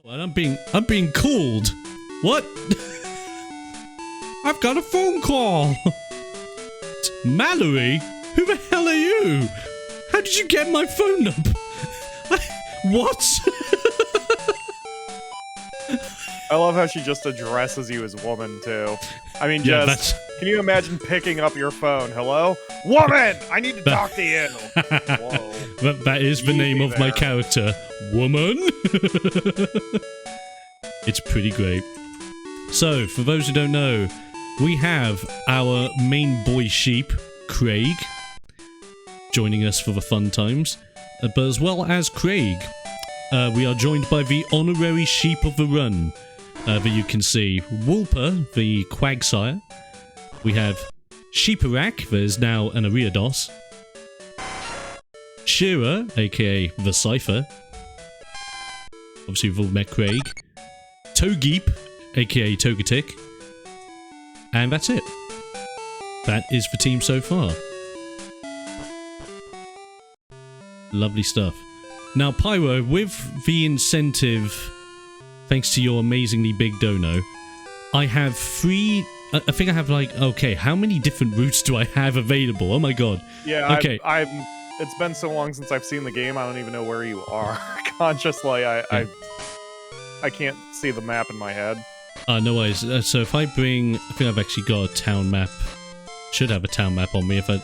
Well, I'm being called. What? I've got a phone call. Mallory? Who the hell are you? How did you get my phone number? What? I love how she just addresses you as woman, too. I mean, Yeah, just... Can you imagine picking up your phone? Hello? Woman! I need to talk to you! Whoa. That is the name of my character. Woman? It's pretty great. So, for those who don't know, we have our main boy sheep, Craig, joining us for the fun times. But as well as Craig, we are joined by the honorary sheep of the run. That you can see Woolper, the Quagsire. We have Sheeparak, there's now an Ariados. Shearer, aka the Cypher. Obviously, we've all met Craig. Togeep, aka Togetic. And that's it. That is the team so far. Lovely stuff. Now, Pyro, with the incentive, thanks to your amazingly big dono, I have 3... I think I have like... Okay, how many different routes do I have available? Oh my god. Yeah, okay. It's been so long since I've seen the game, I don't even know where you are. Consciously, I can't see the map in my head. No worries. So if I bring... I think I've actually got a town map. Should have a town map on me if I...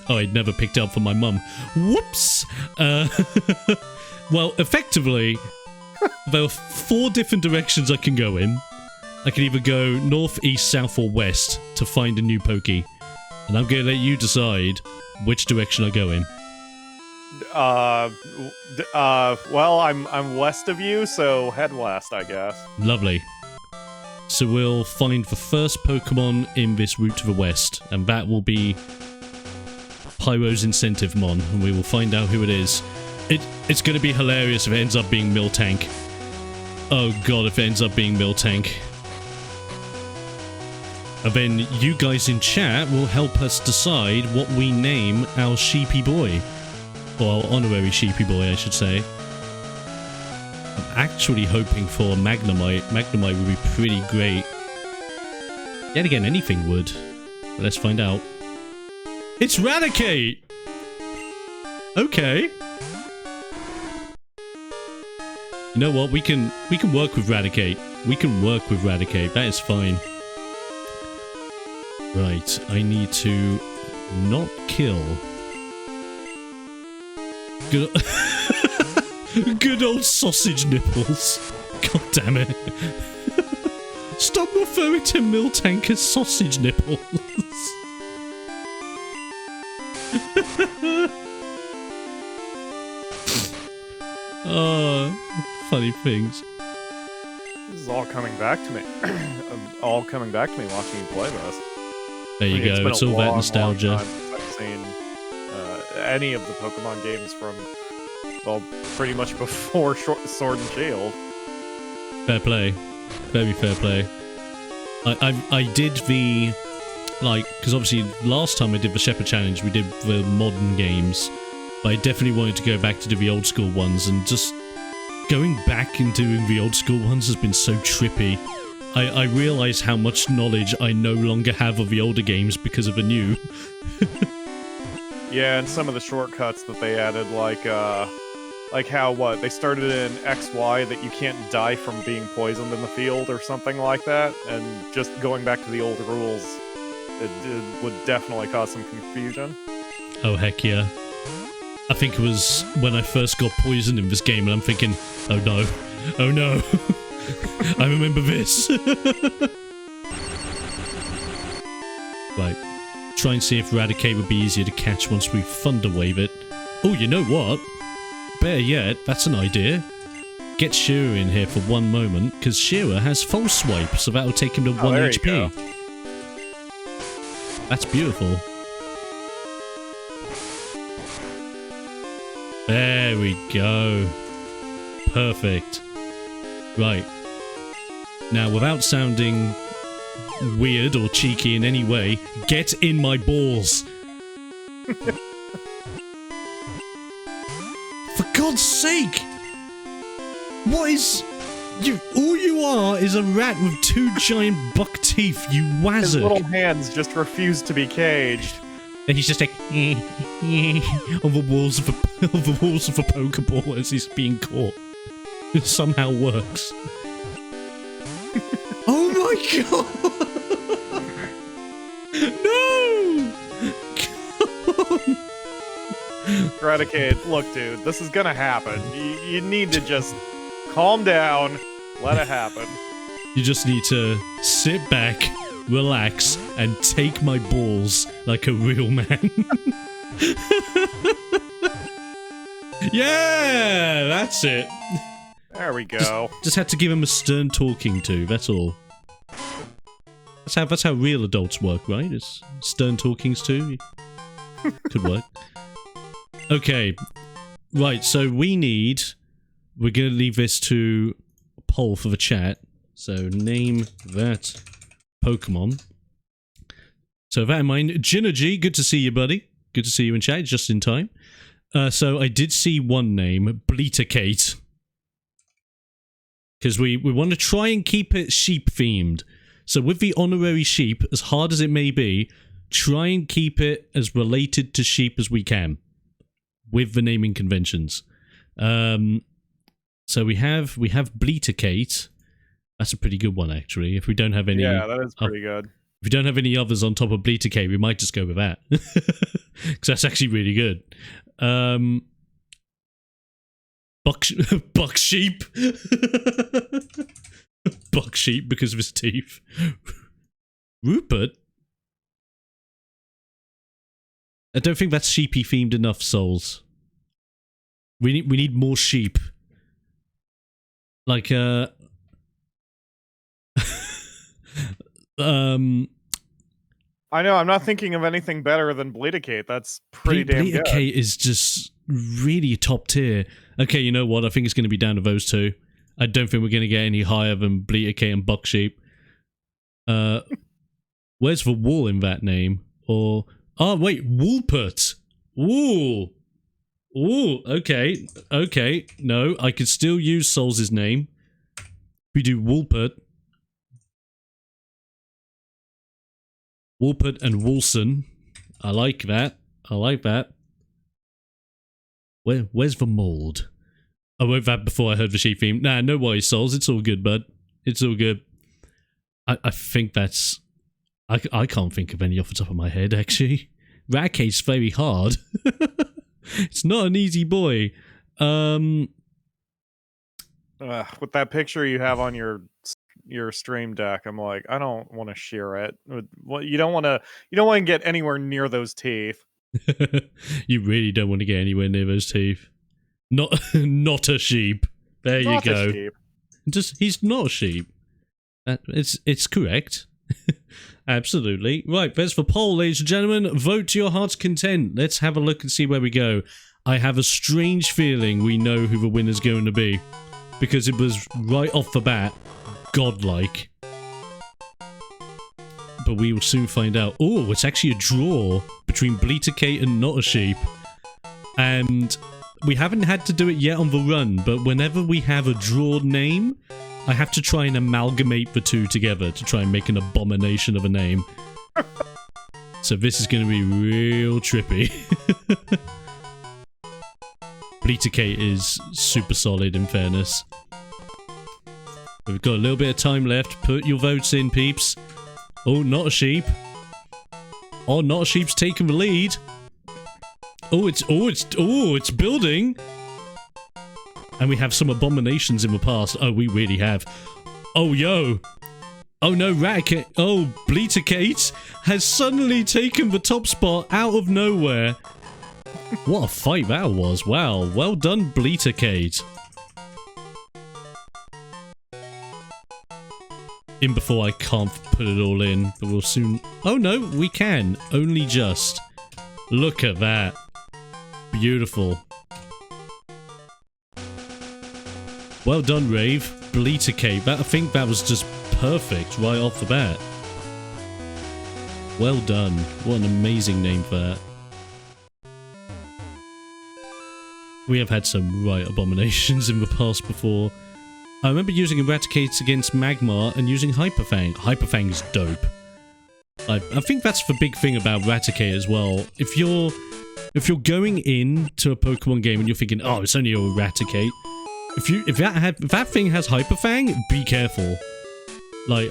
I'd never picked it up for my mum. Whoops! Well, effectively, there are 4 different directions I can go in. I can either go north, east, south, or west to find a new Pokey. And I'm going to let you decide which direction I go in. Well, I'm west of you, so head west, I guess. Lovely. So we'll find the first Pokemon in this route to the west, and that will be Pyro's Incentive Mon, and we will find out who it is. It's going to be hilarious if it ends up being Miltank. Oh god, if it ends up being Miltank. And then you guys in chat will help us decide what we name our sheepy boy. Or our honorary sheepy boy, I should say. I'm actually hoping for Magnemite. Magnemite would be pretty great. Yet again, anything would. But let's find out. It's Raticate! Okay. You know what? We can work with Raticate. We can work with Raticate. That is fine. Right, I need to not kill. Good, good old sausage nipples. God damn it. Stop referring to Miltank as sausage nipples. Oh, funny things. This is all coming back to me. All coming back to me watching you play this. There you go, it's all that nostalgia. Long time since I've seen any of the Pokemon games from, well, pretty much before Sword and Shield. Fair play. Very fair play. I did the, like, because obviously last time I did the Shepherd Challenge, we did the modern games. But I definitely wanted to go back to do the old school ones, and just going back and doing the old school ones has been so trippy. I realise how much knowledge I no longer have of the older games because of the new. Yeah, and some of the shortcuts that they added, like how, what, they started in XY that you can't die from being poisoned in the field or something like that, and just going back to the old rules, it would definitely cause some confusion. Oh, heck yeah. I think it was when I first got poisoned in this game, and I'm thinking, oh no, oh no. I remember this. Right. Try and see if Raticate would be easier to catch once we Thunder Wave it. Oh, you know what? Better yet, that's an idea. Get Shearer in here for one moment, because Shearer has False Swipe, so that'll take him to 1 HP. That's beautiful. There we go. Perfect. Right. Now, without sounding weird or cheeky in any way, get in my balls. For God's sake! What is... all you are is a rat with 2 giant buck teeth, you wazzock. His little hands just refuse to be caged. And he's just like... on the walls of a Pokeball as he's being caught. It somehow works. Oh my god! No! Come on! Eradicate, look, dude, this is gonna happen. You need to just calm down, let it happen. You just need to sit back, relax, and take my balls like a real man. Yeah, that's it. There we go. Just had to give him a stern talking to, that's all. That's how real adults work, right? It's stern talkings too. Could work. Okay. Right, so we're gonna leave this to a poll for the chat. So name that Pokemon. So with that in mind, Ginergy, good to see you, buddy. Good to see you in chat, just in time. So I did see one name, Bleatercate. Because we want to try and keep it sheep-themed. So with the honorary sheep, as hard as it may be, try and keep it as related to sheep as we can. With the naming conventions. So we have Bleatercate. That's a pretty good one, actually. If we don't have any... Yeah, that is pretty good. If we don't have any others on top of Bleatercate, we might just go with that. Because that's actually really good. Buck sheep. Buck sheep because of his teeth. Rupert? I don't think that's sheepy themed enough, Souls. We need more sheep. Like I know, I'm not thinking of anything better than Bleatercate. That's pretty damn good. Bleatercate is just really top tier. Okay, you know what? I think it's going to be down to those two. I don't think we're going to get any higher than Bleatercate and Bucksheep. Where's the wool in that name? Or... oh, wait, Woolpert. Ooh. Ooh, okay. Okay, no, I could still use Souls' name. We do Woolpert. Woolpert and Woolson. I like that. I like that. Where's the mold? I wrote that before I heard the sheep theme. Nah, no worries, Souls. It's all good, bud. It's all good. I think that's... I can't think of any off the top of my head, actually. Raticate's very hard. It's not an easy boy. With that picture you have on your stream deck, I'm like, I don't want to share it. You don't want to get anywhere near those teeth. You really don't want to get anywhere near those teeth. Not a sheep. There you go. He's not a sheep. It's correct. Absolutely. Right, there's the poll, ladies and gentlemen. Vote to your heart's content. Let's have a look and see where we go. I have a strange feeling we know who the winner's going to be. Because it was right off the bat, godlike. But we will soon find out. Oh, it's actually a draw between Bleatercate and Not a Sheep. And we haven't had to do it yet on the run, but whenever we have a draw name, I have to try and amalgamate the two together to try and make an abomination of a name. So this is going to be real trippy. Bleatercate is super solid, in fairness. We've got a little bit of time left. Put your votes in, peeps. Oh, Not a Sheep. Oh, Not a Sheep's taking the lead. It's building. And we have some abominations in the past. Oh, we really have. Oh, yo. Oh, no, Raticate. Oh, Bleatercate has suddenly taken the top spot out of nowhere. What a fight that was. Wow. Well done, Bleatercate. In before I can't put it all in, but we'll soon... oh, no, we can. Only just. Look at that. Beautiful. Well done, Rave. Bleatercate. I think that was just perfect right off the bat. Well done. What an amazing name for that. We have had some right abominations in the past before. I remember using Eradicate against Magmar and using Hyperfang. Hyperfang is dope. I think that's the big thing about Eradicate as well. If you're going into a Pokemon game and you're thinking, oh, it's only a Eradicate, if that thing has Hyperfang, be careful. Like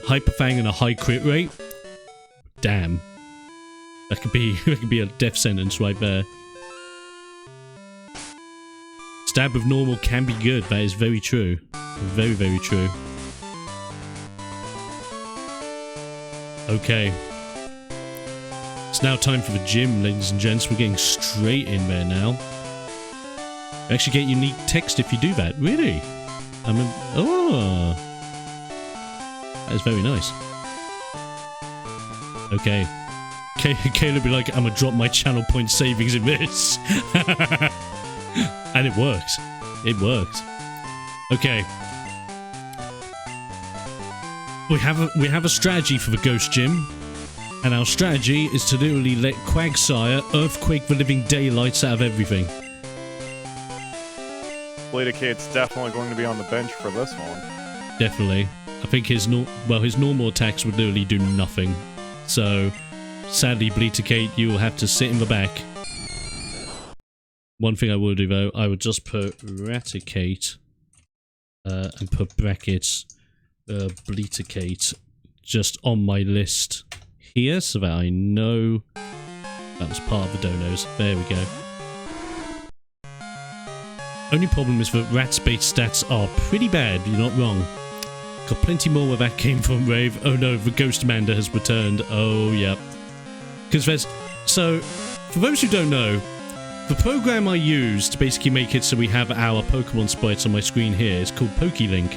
Hyperfang and a high crit rate, damn, that could be a death sentence right there. Stab with normal can be good. That is very true. Very, very true. Okay. It's now time for the gym, ladies and gents. We're getting straight in there now. You actually get unique text if you do that. Really? Oh. That is very nice. Okay. Caleb be like, I'm gonna drop my channel point savings in this. And it works. It works. Okay. We have a strategy for the Ghost Gym. And our strategy is to literally let Quagsire earthquake the living daylights out of everything. Bladecate's definitely going to be on the bench for this one. Definitely. I think his normal attacks would literally do nothing. So, sadly, Bladeacate, you will have to sit in the back. One thing I will do though, I would just put Eradicate and put brackets Bladeacate just on my list here so that I know that was part of the donos. There we go. Only problem is that Rat's bait stats are pretty bad, you're not wrong. Got plenty more where that came from, Rave. Oh no, the Ghostmander has returned. Oh, yep. Because there's... So, for those who don't know, the program I use to basically make it so we have our Pokemon sprites on my screen here is called PokeLink.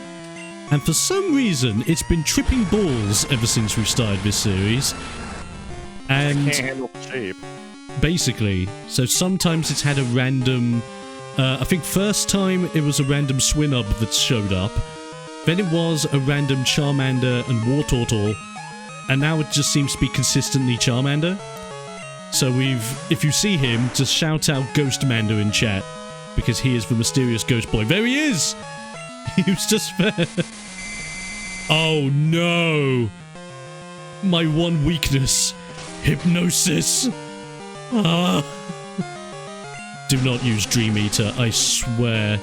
And for some reason, it's been tripping balls ever since we've started this series. And... It can't handle the shape. Basically. So sometimes it's had a random... I think first time it was a random Swinub that showed up. Then it was a random Charmander and Wartortle. And now it just seems to be consistently Charmander. So if you see him, just shout out Ghostmander in chat. Because he is the mysterious ghost boy. There he is! He was just there. Oh no! My one weakness. Hypnosis. Ah. Do not use Dream Eater, I swear.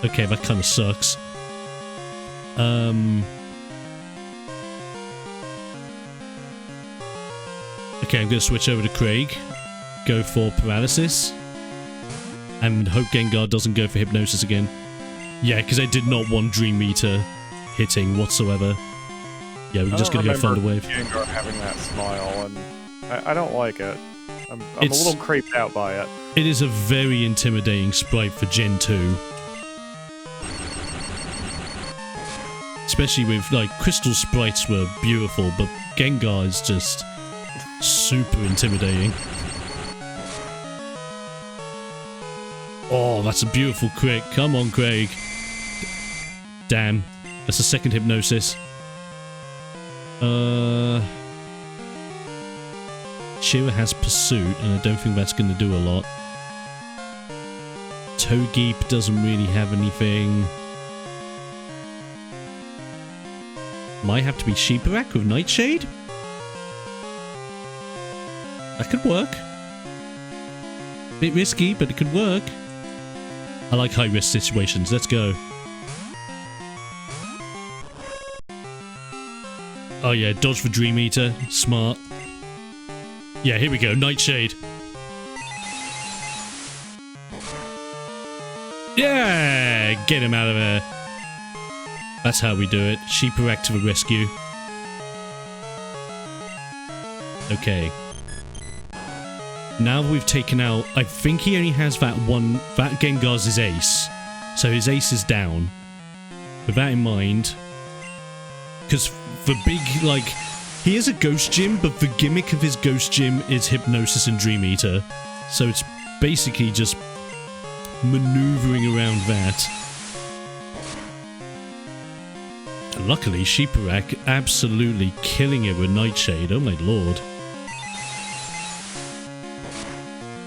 Okay, that kind of sucks. Okay, I'm going to switch over to Craig. Go for Paralysis. And hope Gengar doesn't go for Hypnosis again. Yeah, because I did not want Dream Eater hitting whatsoever. Yeah, we're just going to go Thunder Wave. Gengar having that smile, and I don't like it. I'm a little creeped out by it. It is a very intimidating sprite for Gen 2. Especially with, like, Crystal sprites were beautiful, but Gengar is just super intimidating. Oh, that's a beautiful crit. Come on, Craig. Damn. That's a second Hypnosis. Shira has Pursuit, and I don't think that's going to do a lot. Togeep doesn't really have anything. Might have to be Sheeparak with Nightshade? That could work. Bit risky, but it could work. I like high-risk situations. Let's go. Oh yeah, dodge for Dream Eater. Smart. Yeah, here we go. Nightshade. Yeah! Get him out of there. That's how we do it. Sheeparak to the rescue. Okay. Now we've taken out... I think he only has that one... That Gengar's his ace. So his ace is down. With that in mind... Because the big, like... He is a Ghost Gym, but the gimmick of his Ghost Gym is Hypnosis and Dream Eater. So it's basically just... maneuvering around that. And luckily, Sheeparak absolutely killing it with Nightshade. Oh my lord.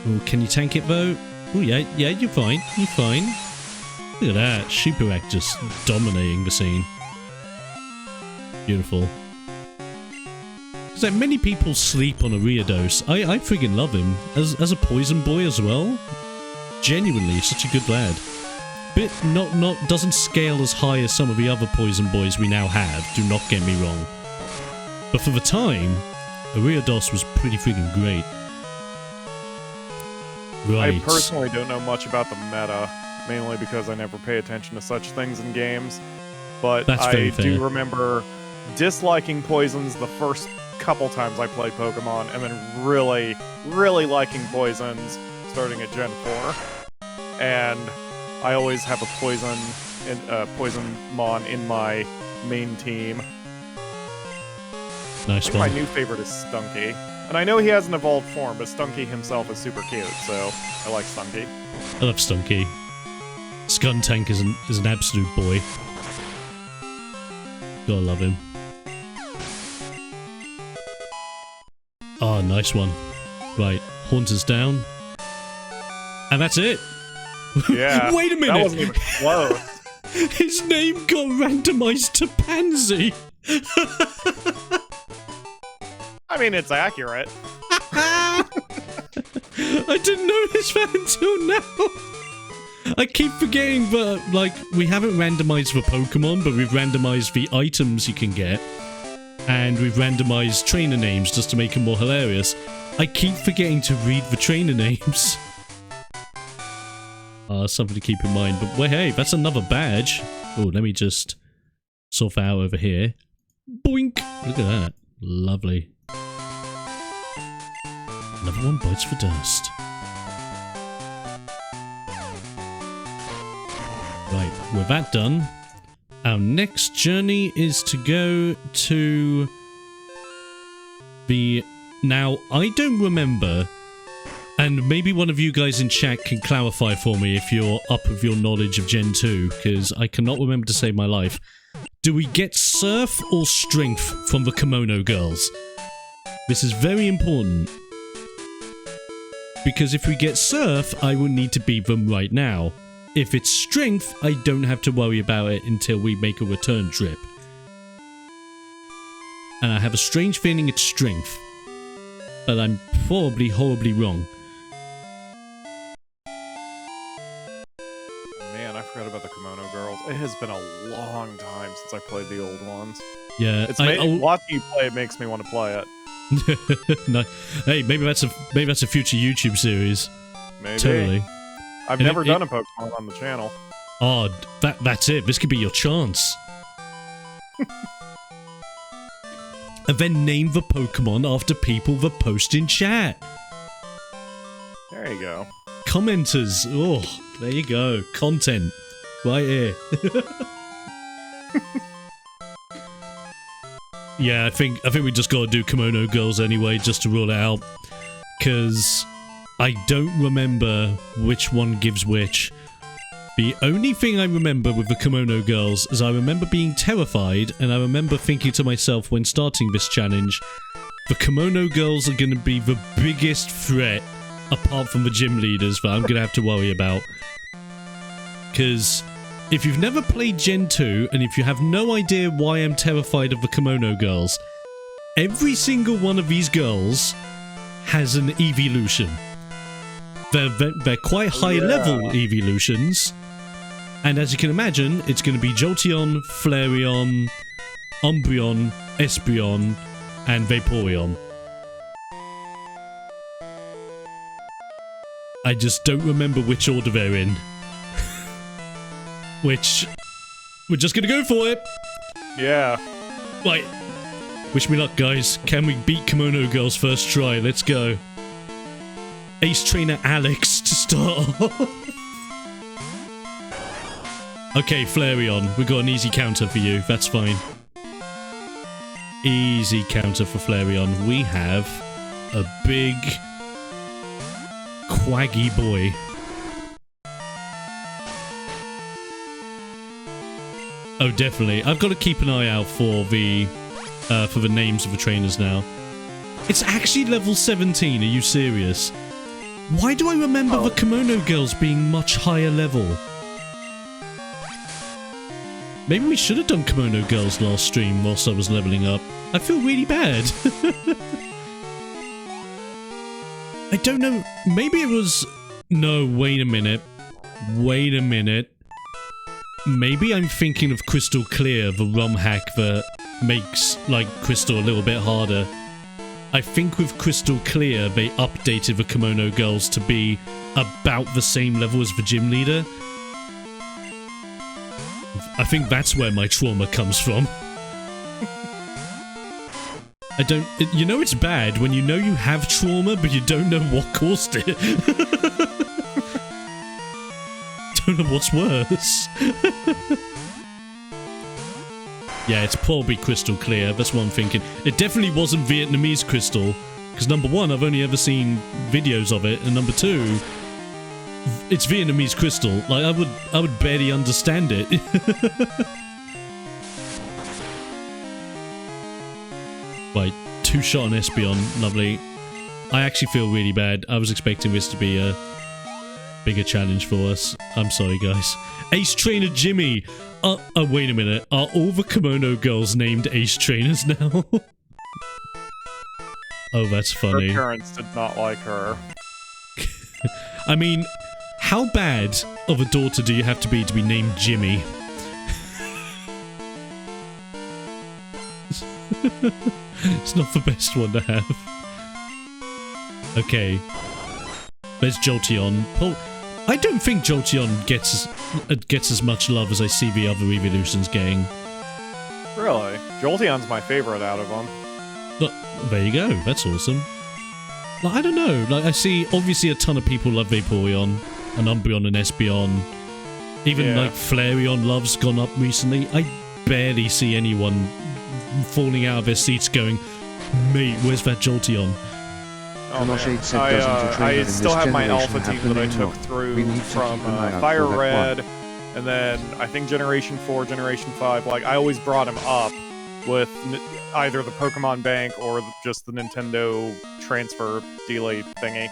Ooh, can you tank it though? Oh yeah, you're fine. You're fine. Look at that. Sheeparak just dominating the scene. Beautiful. Because like, many people sleep on Ariados. I friggin' love him. As a poison boy as well. Genuinely, such a good lad. Bit doesn't scale as high as some of the other poison boys we now have, do not get me wrong. But for the time, Ariados was pretty friggin' great. Right. I personally don't know much about the meta, mainly because I never pay attention to such things in games. But That's I fair. do remember disliking poisons the first couple times I played Pokemon, and then really, really liking poisons starting at Gen 4. And I always have a Poisonmon in my main team. Nice My one. new favorite is Stunky. And I know he has an evolved form, but Stunky himself is super cute, so I like Stunky. I love Stunky. Skuntank is an absolute boy. Gotta love him. Oh, nice one. Right, Haunter's down. And that's it! Yeah. Wait a minute! That wasn't even close. His name got randomized to Pansy! I mean, it's accurate. I didn't notice that until now! I keep forgetting that, like, we haven't randomized the Pokemon, but we've randomized the items you can get. And we've randomized trainer names just to make them more hilarious. I keep forgetting to read the trainer names. Something to keep in mind. But wait, hey, that's another badge. Oh, let me just sort that out over here. Boink! Look at that. Lovely. Another one bites for dust. Right, with that done, our next journey is to go to the... Now, I don't remember, and maybe one of you guys in chat can clarify for me if you're up with your knowledge of Gen 2, because I cannot remember to save my life. Do we get Surf or Strength from the Kimono Girls? This is very important. Because if we get Surf, I will need to beat them right now. If it's Strength, I don't have to worry about it until we make a return trip. And I have a strange feeling it's Strength. But I'm probably horribly wrong. Man, I forgot about the Kimono Girls. It has been a long time since I played the old ones. Yeah, watching you play it makes me want to play it. No, hey, maybe that's a future YouTube series. Maybe. Totally. I've never done a Pokemon on the channel. Oh, that's it. This could be your chance. And then name the Pokemon after people that post in chat. There you go. Commenters. Oh, there you go. Content. Right here. Yeah, I think we just gotta do Kimono Girls anyway, just to rule it out. Because I don't remember which one gives which. The only thing I remember with the Kimono Girls is I remember being terrified, and I remember thinking to myself when starting this challenge, the Kimono Girls are going to be the biggest threat, apart from the gym leaders, that I'm going to have to worry about. Because if you've never played Gen 2, and if you have no idea why I'm terrified of the Kimono Girls, every single one of these girls has an evolution. They're quite high-level evolutions. And as you can imagine, it's going to be Jolteon, Flareon, Umbreon, Espeon, and Vaporeon. I just don't remember which order they're in. Which... we're just going to go for it! Yeah. Right. Wish me luck, guys. Can we beat Kimono Girls first try? Let's go. Ace Trainer Alex to start off. Okay, Flareon, we got an easy counter for you. That's fine. Easy counter for Flareon. We have a big quaggy boy. Oh, definitely. I've got to keep an eye out for the names of the trainers now. It's actually level 17. Are you serious? Why do I remember the Kimono Girls being much higher level? Maybe we should have done Kimono Girls last stream whilst I was leveling up. I feel really bad. I don't know. Maybe it was... No, wait a minute. Wait a minute. Maybe I'm thinking of Crystal Clear, the ROM hack that makes, like, Crystal a little bit harder. I think with Crystal Clear, they updated the Kimono Girls to be about the same level as the gym leader. I think that's where my trauma comes from. I don't... You know it's bad when you know you have trauma, but you don't know what caused it. Don't know what's worse. Yeah, it's probably Crystal Clear. That's what I'm thinking. It definitely wasn't Vietnamese Crystal, because number one, I've only ever seen videos of it, and number two, it's Vietnamese Crystal. Like, I would barely understand it. Right, 2-shot on Espeon, lovely. I actually feel really bad. I was expecting this to be a bigger challenge for us. I'm sorry, guys. Ace Trainer Jimmy! Oh, wait a minute. Are all the Kimono Girls named Ace Trainers now? Oh, that's funny. Her parents did not like her. I mean, how bad of a daughter do you have to be named Jimmy? It's not the best one to have. Okay. There's Jolteon. I don't think Jolteon gets as much love as I see the other evolutions getting. Really? Jolteon's my favorite out of them. Look, there you go. That's awesome. Like, I don't know. Like, I see obviously a ton of people love Vaporeon and Umbreon and Espeon. Even like Flareon love's gone up recently. I barely see anyone falling out of their seats going, mate, where's that Jolteon? Oh, I still have my Alpha team that I took through from Fire Red, and then I think Generation 4, Generation 5, like, I always brought him up with either the Pokemon Bank or just the Nintendo transfer delay thingy.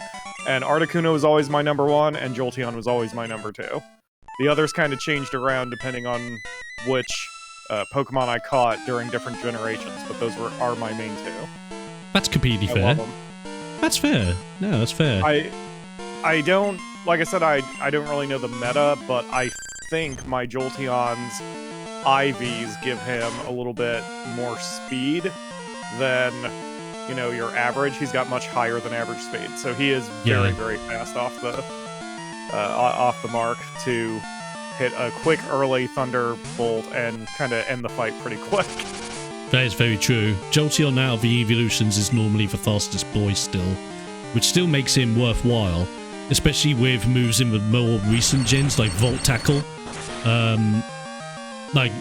And Articuno was always my number 1, and Jolteon was always my number 2. The others kind of changed around depending on which Pokemon I caught during different generations, but those are my main 2. That's completely fair. That's fair. No, that's fair. I don't, like I said, I don't really know the meta, but I think my Jolteon's IVs give him a little bit more speed than, you know, your average. He's got much higher than average speed, so he is very, very fast off the mark to hit a quick early Thunderbolt and kind of end the fight pretty quick. That is very true. Jolteon out of the evolutions is normally the fastest boy still, which still makes him worthwhile, especially with moves in the more recent gens like Volt Tackle. Like,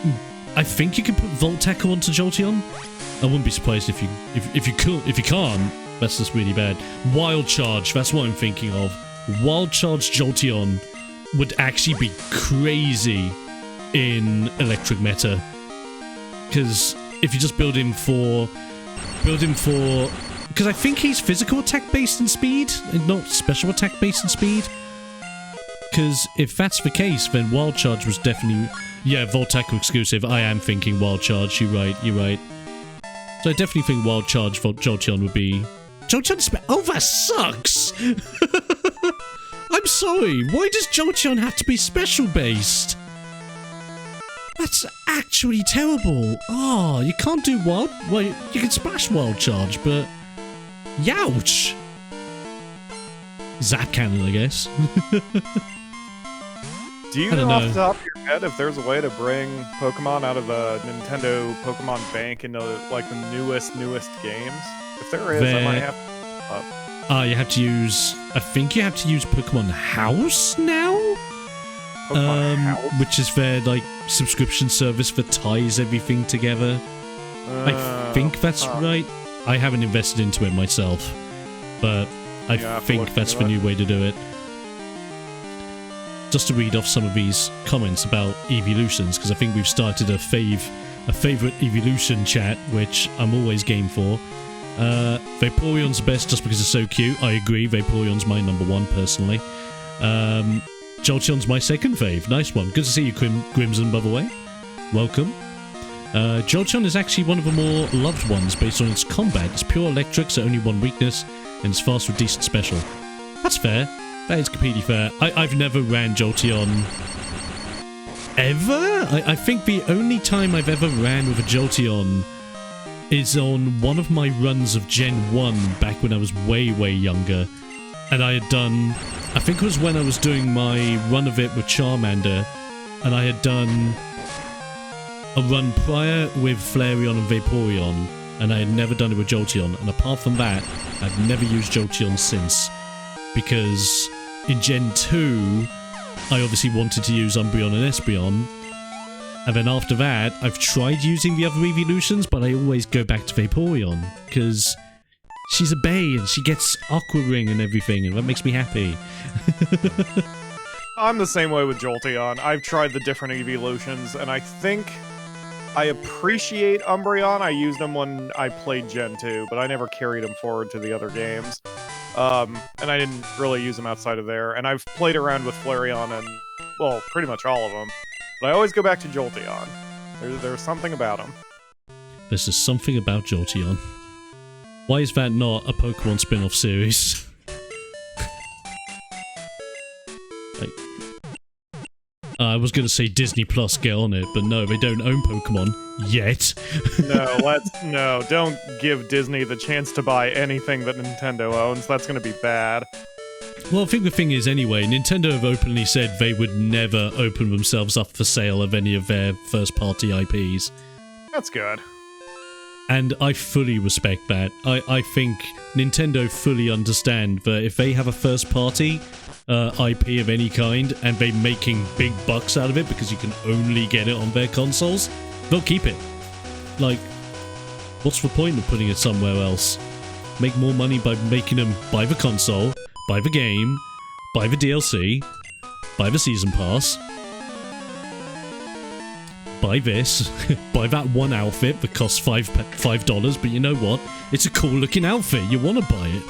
I think you can put Volt Tackle onto Jolteon. I wouldn't be surprised if you can't. That's just really bad. Wild Charge, that's what I'm thinking of. Wild Charge Jolteon would actually be crazy in Electric Meta, because if you just build him for, because I think he's physical attack based in speed, and not special attack based in speed. Because if that's the case, then Wild Charge was definitely, yeah, Volt Tackle exclusive. I am thinking Wild Charge. You're right. So I definitely think Wild Charge for Jolteon would be Jolteon. Oh, that sucks. I'm sorry. Why does Jolteon have to be special based? That's actually terrible. Oh, you can't do wild... Well, you can splash Wild Charge, but... Youch! Zap Cannon, I guess. Do you know off the top of your head if there's a way to bring Pokemon out of the Nintendo Pokemon Bank into, like, the newest games? If there is, I might have to... you have to use... I think you have to use Pokemon House now? Which is their, like, subscription service that ties everything together. I think that's right. I haven't invested into it myself, but I think that's the new way to do it. Just to read off some of these comments about evolutions, because I think we've started a favorite evolution chat, which I'm always game for. Vaporeon's best just because it's so cute. I agree, Vaporeon's my number 1 personally. Jolteon's my second fave. Nice one. Good to see you, Grimson, by the way. welcome. Jolteon is actually one of the more loved ones based on its combat. It's pure electric, so only one weakness, and it's fast with decent special. That's fair. That is completely fair. I've never ran Jolteon ever? I think the only time I've ever ran with a Jolteon is on one of my runs of Gen 1 back when I was way, way younger. And I had done... I think it was when I was doing my run of it with Charmander, and I had done a run prior with Flareon and Vaporeon, and I had never done it with Jolteon. And apart from that, I've never used Jolteon since. Because in Gen 2, I obviously wanted to use Umbreon and Espeon. And then after that, I've tried using the other evolutions, but I always go back to Vaporeon. Because she's a Bay and she gets Aqua Ring and everything, and that makes me happy. I'm the same way with Jolteon. I've tried the different evolutions, and I think I appreciate Umbreon. I used him when I played Gen 2, but I never carried him forward to the other games. And I didn't really use him outside of there. And I've played around with Flareon and, well, pretty much all of them. But I always go back to Jolteon. There's something about him. There's just something about Jolteon. Why is that not a Pokemon spin-off series? I was gonna say Disney Plus, get on it, but no, they don't own Pokemon yet. No, don't give Disney the chance to buy anything that Nintendo owns. That's gonna be bad. Well, I think the thing is, anyway, Nintendo have openly said they would never open themselves up for sale of any of their first-party IPs. That's good. And I fully respect that. I think Nintendo fully understand that if they have a first-party IP of any kind, and they're making big bucks out of it because you can only get it on their consoles, they'll keep it. Like, what's the point of putting it somewhere else? Make more money by making them buy the console, buy the game, buy the DLC, buy the season pass, buy this, buy that one outfit that costs $5, but you know what? It's a cool looking outfit, you want to buy it.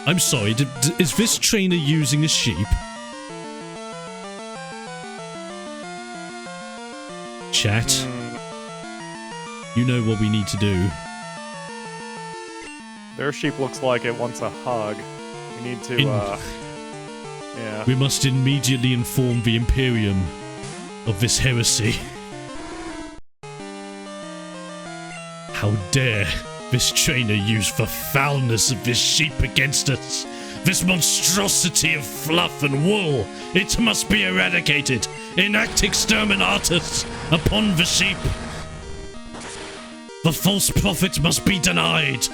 I'm sorry, is this trainer using a sheep? Chat. You know what we need to do. Their sheep looks like it wants a hug. We need to, yeah. We must immediately inform the Imperium of this heresy. How dare this trainer use the foulness of this sheep against us? This monstrosity of fluff and wool! It must be eradicated! Enact exterminatus upon the sheep! The false prophet must be denied!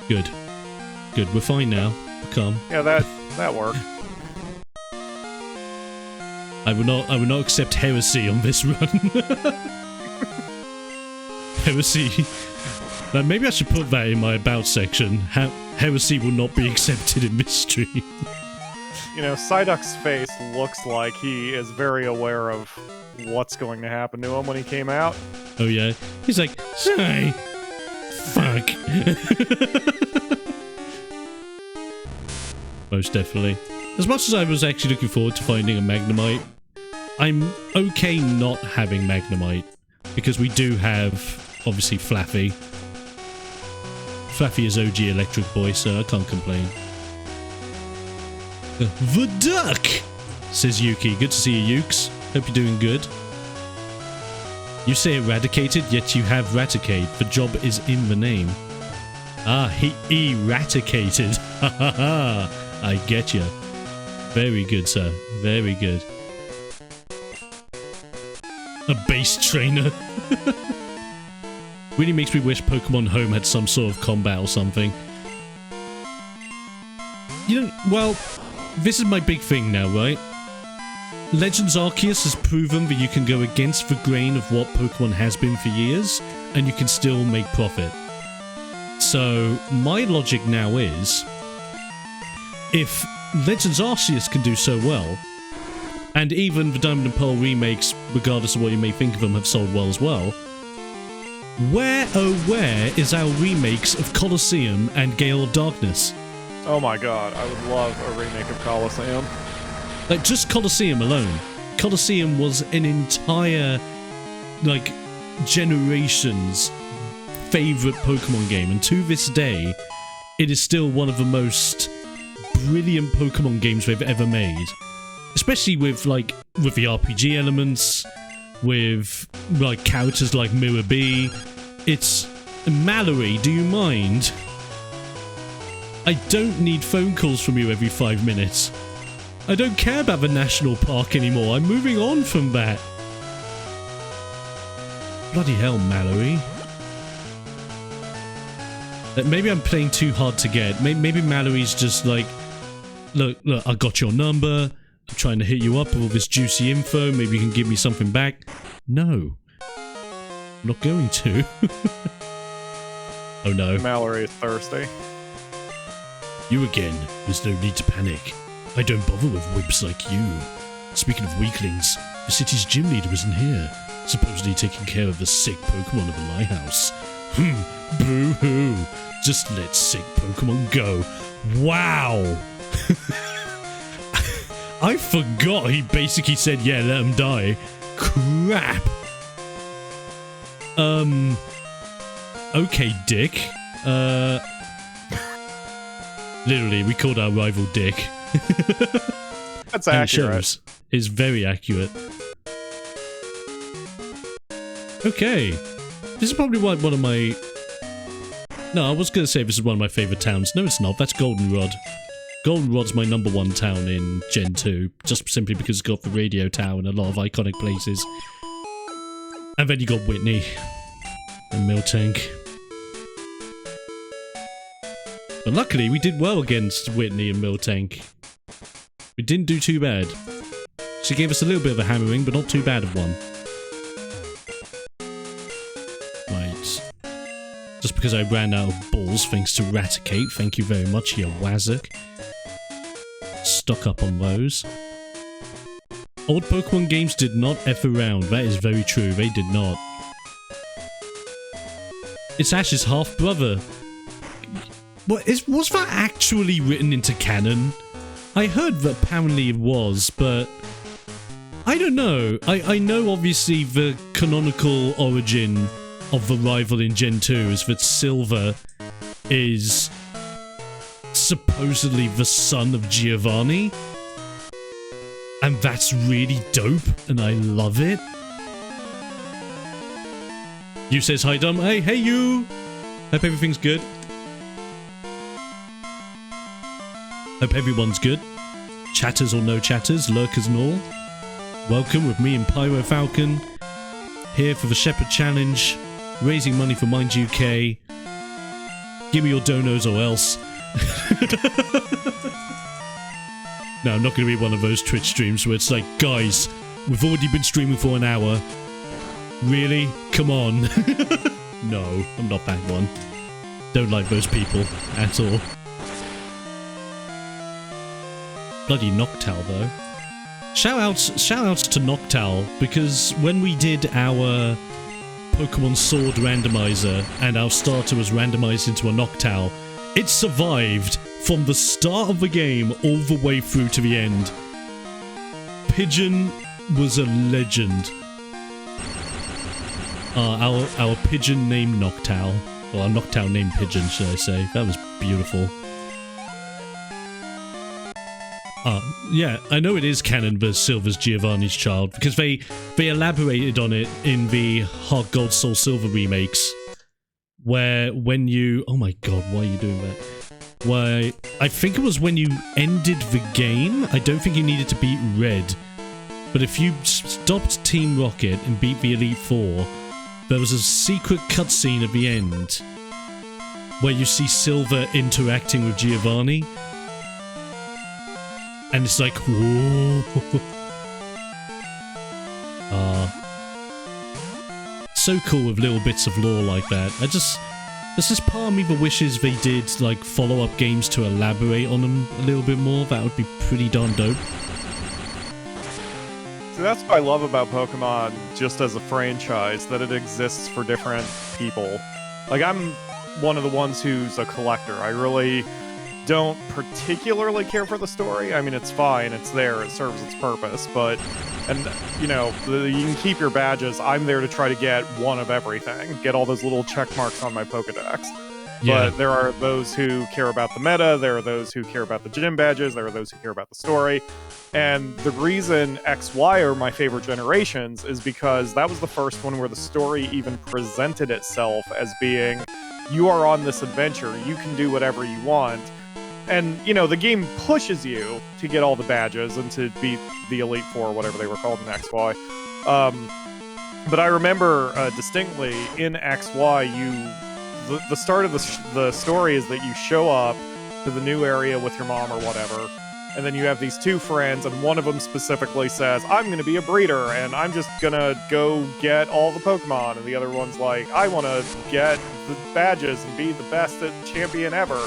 Good. Good, we're fine now. We're calm. Yeah, that worked. I will not accept heresy on this run. Heresy. Maybe I should put that in my about section. Heresy will not be accepted in this stream. You know, Psyduck's face looks like he is very aware of what's going to happen to him when he came out. Oh yeah? He's like, say, fuck. Most definitely. As much as I was actually looking forward to finding a Magnemite, I'm okay not having Magnemite, because we do have, obviously, Flaffy. Flaffy is OG Electric Boy, so I can't complain. The duck! Says Yuki. Good to see you, Ukes. Hope you're doing good. You say eradicated, yet you have Raticate. The job is in the name. Ah, he eradicated. Ha ha ha. I get you. Very good, sir. Very good. A base trainer. Really makes me wish Pokemon Home had some sort of combat or something. You know, well, this is my big thing now, right? Legends Arceus has proven that you can go against the grain of what Pokemon has been for years, and you can still make profit. So, my logic now is, if Legends Arceus can do so well, and even the Diamond and Pearl remakes, regardless of what you may think of them, have sold well as well, Where, oh where, is our remakes of Colosseum and Gale of Darkness? Oh my god, I would love a remake of Colosseum. Like, just Colosseum alone. Colosseum was an entire, like, generation's favorite Pokemon game, and to this day, it is still one of the most brilliant Pokemon games they've ever made. Especially with, like, with the RPG elements, with, like, characters like Mirror B. It's... Mallory, do you mind? I don't need phone calls from you every 5 minutes. I don't care about the national park anymore. I'm moving on from that. Bloody hell, Mallory. Maybe I'm playing too hard to get. Maybe Mallory's just like, look, I got your number. I'm trying to hit you up with all this juicy info. Maybe you can give me something back. No. I'm not going to. Oh no. Mallory is thirsty. You again. There's no need to panic. I don't bother with wimps like you. Speaking of weaklings, the city's gym leader isn't here. Supposedly taking care of the sick Pokemon of the lighthouse. Boo-hoo. Just let sick Pokemon go. Wow. I forgot he basically said, yeah, let him die. Crap. Okay, Dick. Literally, we called our rival Dick. That's accurate. It's very accurate. Okay. This is probably one of my... No, I was going to say this is one of my favourite towns. No, it's not. That's Goldenrod. Goldenrod's my #1 town in Gen 2, just simply because it's got the radio tower and a lot of iconic places. And then you got Whitney and Miltank. But luckily, we did well against Whitney and Miltank. We didn't do too bad. She gave us a little bit of a hammering, but not too bad of one. Right. Just because I ran out of balls thanks to Raticate, thank you very much here, Wazzock. Stock up on those. Old Pokemon games did not F around, that is very true, they did not. It's Ash's half-brother. Was that actually written into canon? I heard that apparently it was, but... I don't know. I know obviously the canonical origin of the rival in Gen 2 is that Silver is supposedly the son of Giovanni. And that's really dope, and I love it. You says hi, Dom. Hey you! Hope everything's good. Hope everyone's good. Chatters or no chatters, lurkers and all. Welcome with me and PyroFalkon. Here for the Shepherd Challenge. Raising money for Mind UK. Give me your donos or else. No, I'm not going to be one of those Twitch streams where it's like, guys, we've already been streaming for an hour. Really? Come on. No, I'm not that one. Don't like those people at all. Bloody Noctowl though. Shoutouts to Noctowl, because when we did our Pokemon Sword randomizer and our starter was randomized into a Noctowl, it survived from the start of the game all the way through to the end. Pigeon was a legend. Our pigeon named Noctowl. Well, our Noctowl named Pigeon, should I say. That was beautiful. Yeah, I know it is canon that Silver's Giovanni's child, because they elaborated on it in the Heart Gold Soul Silver remakes, where when you... Oh my god, why are you doing that? Where... I think it was when you ended the game, I don't think you needed to beat Red, but if you stopped Team Rocket and beat the Elite Four, there was a secret cutscene at the end, where you see Silver interacting with Giovanni, and it's like, whoa. So cool with little bits of lore like that. There's this part of me that wishes they did, like, follow-up games to elaborate on them a little bit more. That would be pretty darn dope. So that's what I love about Pokemon just as a franchise, that it exists for different people. Like, I'm one of the ones who's a collector. I really don't particularly care for the story. I mean, it's fine, it's there, it serves its purpose, but, and, you know, you can keep your badges. I'm there to try to get one of everything, get all those little check marks on my Pokedex. Yeah. But there are those who care about the meta, there are those who care about the gym badges, there are those who care about the story. And the reason XY are my favorite generations is because that was the first one where the story even presented itself as being, you are on this adventure, you can do whatever you want. And, you know, the game pushes you to get all the badges and to beat the Elite Four, whatever they were called in XY. But I remember distinctly in XY, the start of the story is that you show up to the new area with your mom or whatever, and then you have these two friends, and one of them specifically says, I'm going to be a breeder, and I'm just going to go get all the Pokemon, and the other one's like, I want to get the badges and be the best champion ever.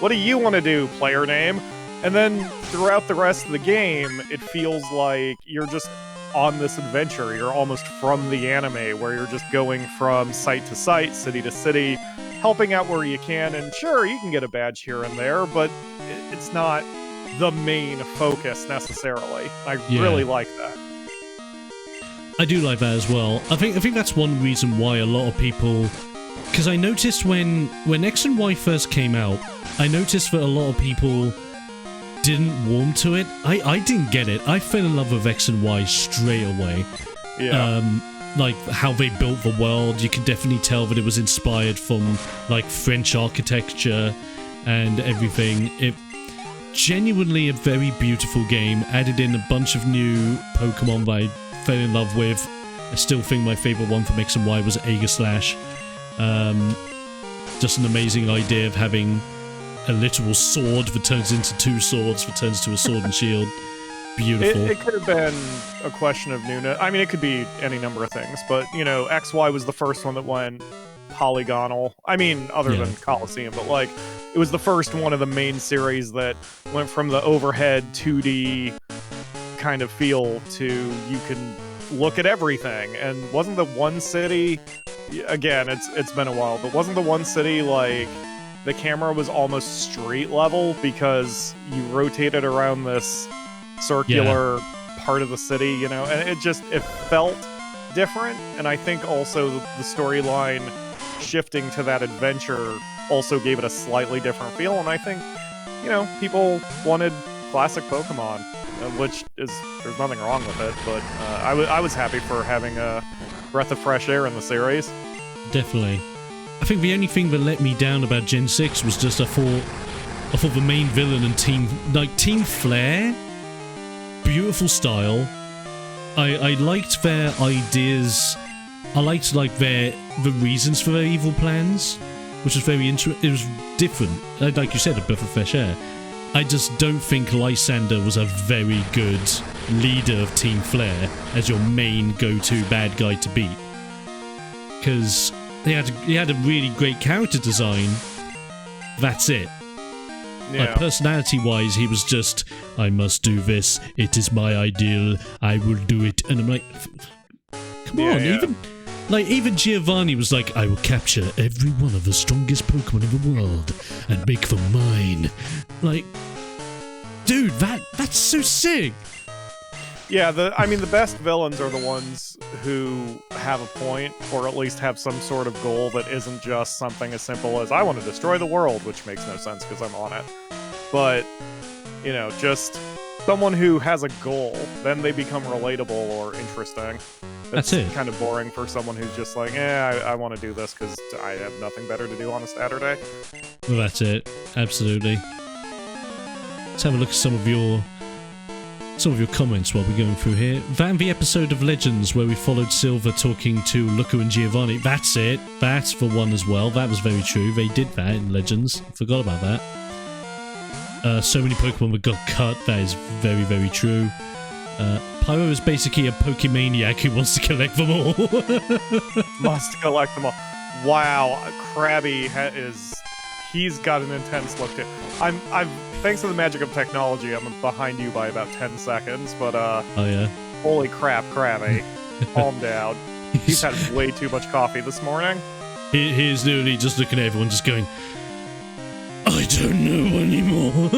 What do you want to do, player name? And then throughout the rest of the game, it feels like you're just on this adventure. You're almost from the anime, where you're just going from site to site, city to city, helping out where you can, and sure, you can get a badge here and there, but it's not the main focus necessarily. I really like that. I do like that as well. I think that's one reason why a lot of people, because I noticed when X and Y first came out, I noticed that a lot of people didn't warm to it. I didn't get it. I fell in love with X and Y straight away. Yeah. Like how they built the world, you could definitely tell that it was inspired from like French architecture and everything. It genuinely a very beautiful game, added in a bunch of new Pokemon that I fell in love with. I still think my favorite one from X and Y was Aegislash. Just an amazing idea of having a literal sword that turns into two swords, that turns to a sword and shield. Beautiful. It could have been a question of newness. I mean, it could be any number of things, but, you know, XY was the first one that went polygonal. I mean, other than Colosseum, but, like, it was the first one of the main series that went from the overhead 2D kind of feel to you can look at everything. And wasn't the one city, again, it's been a while, but wasn't the one city, like, the camera was almost street level because you rotated around this circular part of the city, you know, and it felt different. And I think also the storyline shifting to that adventure also gave it a slightly different feel. And I think, you know, people wanted classic Pokemon, which is, there's nothing wrong with it, but I was happy for having a breath of fresh air in the series. Definitely. I think the only thing that let me down about Gen 6 was just I thought the main villain and Team Flare, beautiful style. I liked their ideas. I liked like the reasons for their evil plans, which was very interesting. It was different, like you said, a breath of fresh air. I just don't think Lysander was a very good leader of Team Flare as your main go-to bad guy to beat, because he had a really great character design. That's it. Yeah. Like, personality-wise, he was just, I must do this, it is my ideal, I will do it. And I'm like, come on, even Giovanni was like, I will capture every one of the strongest Pokemon in the world and make them mine. Like, dude, that's so sick. Yeah, the best villains are the ones who have a point, or at least have some sort of goal that isn't just something as simple as, I want to destroy the world, which makes no sense because I'm on it. But, you know, just someone who has a goal, then they become relatable or interesting. That's it. Kind of boring for someone who's just like, I want to do this because I have nothing better to do on a Saturday. Well, that's it. Absolutely. Let's have a look at some of your comments while we're going through here. That and the episode of Legends where we followed Silver talking to Luca and Giovanni. That's it. That's for one as well. That was very true. They did that in Legends. Forgot about that. So many Pokemon that got cut. That is very, very true. Pyro is basically a Pokemaniac who wants to collect them all. Must collect them all. Wow, Krabby he's got an intense look to it. Thanks to the magic of technology, I'm behind you by about 10 seconds, but oh yeah. Holy crap, Krabby. Calm down. He's had way too much coffee this morning. He's literally just looking at everyone, just going, I don't know anymore.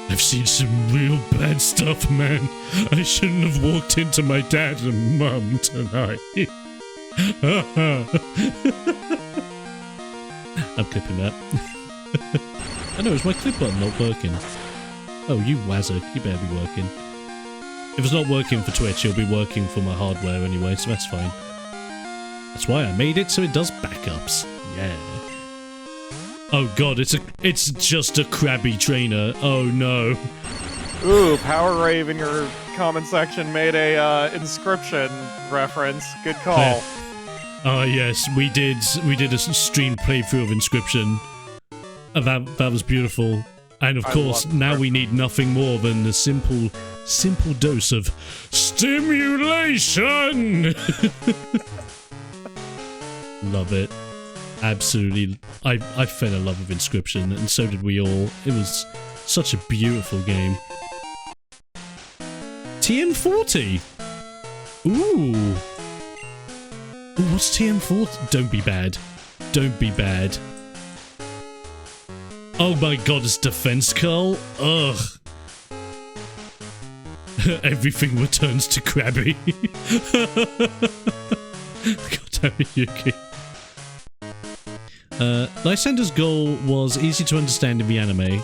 I've seen some real bad stuff, man. I shouldn't have walked into my dad and mum tonight. I'm clipping that. I know, is my clip button not working? Oh, you wazzer, you better be working. If it's not working for Twitch, it'll be working for my hardware anyway, so that's fine. That's why I made it so it does backups. Yeah. Oh god, it's just a crabby trainer. Oh no. Ooh, Power Rave in your comment section made a Inscription reference. Good call. Oh yes, we did a stream playthrough of Inscription. That was beautiful. And of course, now we need nothing more than a simple dose of stimulation. Love it. Absolutely. I fell in love with Inscription, and so did we all. It was such a beautiful game. TM40. Ooh. What's TM40? Don't be bad. Don't be bad. Oh my god, it's Defense Curl? Ugh. Everything returns to Krabby. God damn it, Yuki. Lysander's goal was easy to understand in the anime.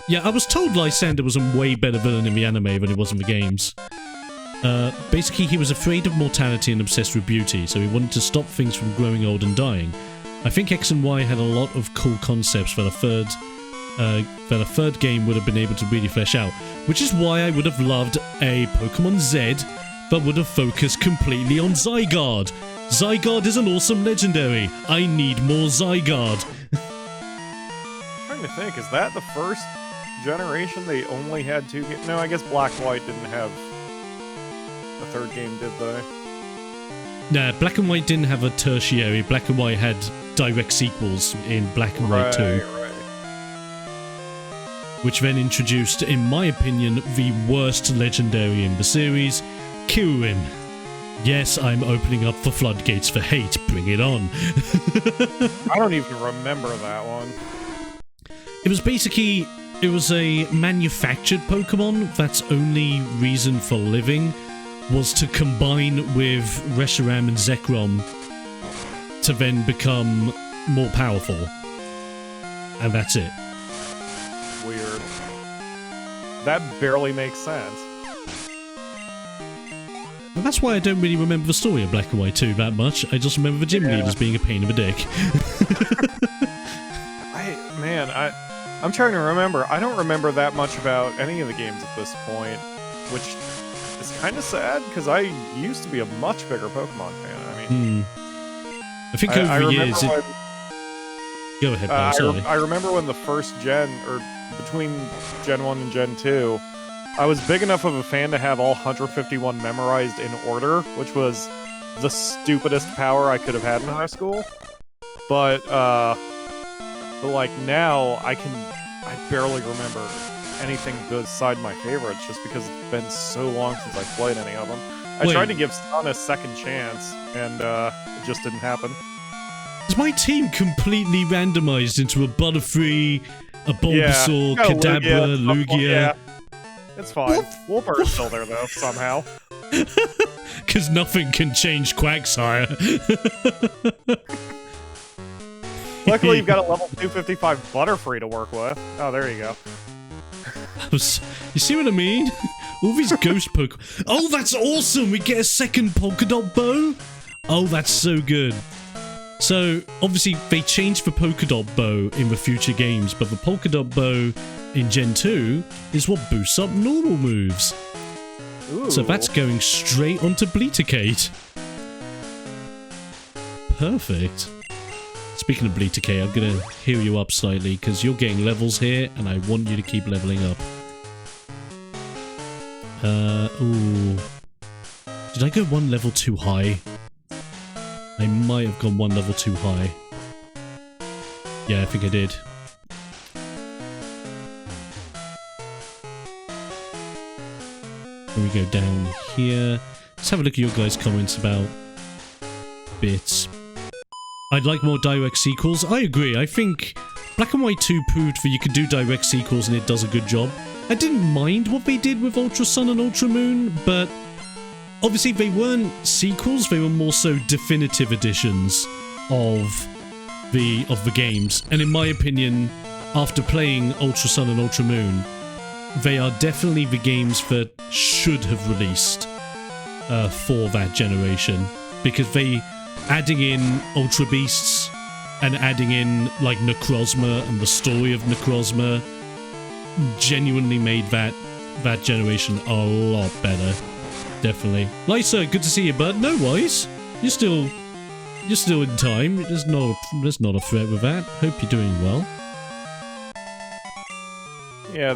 Yeah, I was told Lysander was a way better villain in the anime than he was in the games. Basically, he was afraid of mortality and obsessed with beauty, so he wanted to stop things from growing old and dying. I think X and Y had a lot of cool concepts that a third game would have been able to really flesh out, which is why I would have loved a Pokemon Z that would have focused completely on Zygarde. Zygarde is an awesome legendary. I need more Zygarde. I'm trying to think, is that the first generation they only had 2 games? No, I guess Black and White didn't have a 3rd game, did they? Nah, Black and White didn't have a tertiary. Black and White had direct sequels in Black and White 2. Right. Which then introduced, in my opinion, the worst legendary in the series, Kyurem. Yes, I'm opening up the floodgates for hate. Bring it on. I don't even remember that one. It was basically... It was a manufactured Pokemon that's only reason for living was to combine with Reshiram and Zekrom to then become more powerful. And that's it. Weird. That barely makes sense. And that's why I don't really remember the story of Black and White 2 that much. I just remember the gym leaders being a pain in the dick. I'm trying to remember. I don't remember that much about any of the games at this point, which is kind of sad, because I used to be a much bigger Pokemon fan. I mean... I think over the years... Go ahead, Paul, sorry. I remember when the first gen, or between Gen 1 and Gen 2, I was big enough of a fan to have all 151 memorized in order, which was the stupidest power I could have had in high school. But like now, I barely remember anything beside my favorites, just because it's been so long since I played any of them. I tried to give Sun a second chance, and it just didn't happen. Is my team completely randomized into a Butterfree, a Bulbasaur, Kadabra, Lugia? Yeah. It's fine. Wolper's still there, though, somehow. Because nothing can change Quagsire. Luckily, you've got a level 255 Butterfree to work with. Oh, there you go. You see what I mean? All these ghost Pokemon. Oh, that's awesome! We get a second Polka Dot Bow? Oh, that's so good. So, obviously, they changed the Polka Dot Bow in the future games, but the Polka Dot Bow in Gen 2 is what boosts up normal moves. Ooh. So that's going straight onto Bleaticate. Perfect. Speaking of Bleaticate, I'm going to heal you up slightly, because you're getting levels here, and I want you to keep leveling up. Ooh. Did I go one level too high? I might have gone one level too high. Yeah, I think I did. go down here. Let's have a look at your guys' comments about bits. I'd like more direct sequels. I agree. I think Black and White 2 proved that you could do direct sequels and it does a good job. I didn't mind what they did with Ultra Sun and Ultra Moon, but obviously they weren't sequels, they were more so definitive editions of the games. And in my opinion, after playing Ultra Sun and Ultra Moon, they are definitely the games that should have released for that generation, because they adding in Ultra Beasts and adding in like Necrozma and the story of Necrozma genuinely made that generation a lot better. Definitely. Lysa, good to see you, bud. No worries. You're still in time. There's not a threat with that. Hope you're doing well. Yeah,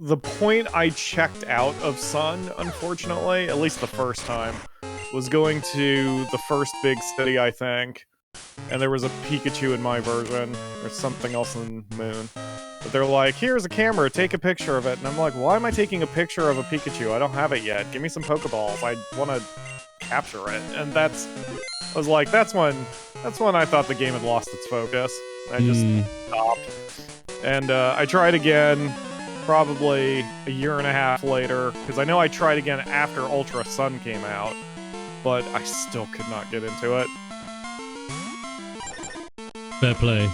the point I checked out of Sun, unfortunately, at least the first time, was going to the first big city, I think, and there was a Pikachu in my version, or something else in Moon. But they're like, here's a camera, take a picture of it. And I'm like, why am I taking a picture of a Pikachu? I don't have it yet. Give me some Pokeballs. I want to capture it. And I was like, that's when I thought the game had lost its focus. I just stopped. And I tried again, probably a year and a half later, because I know I tried again after Ultra Sun came out, but I still could not get into it. Fair play.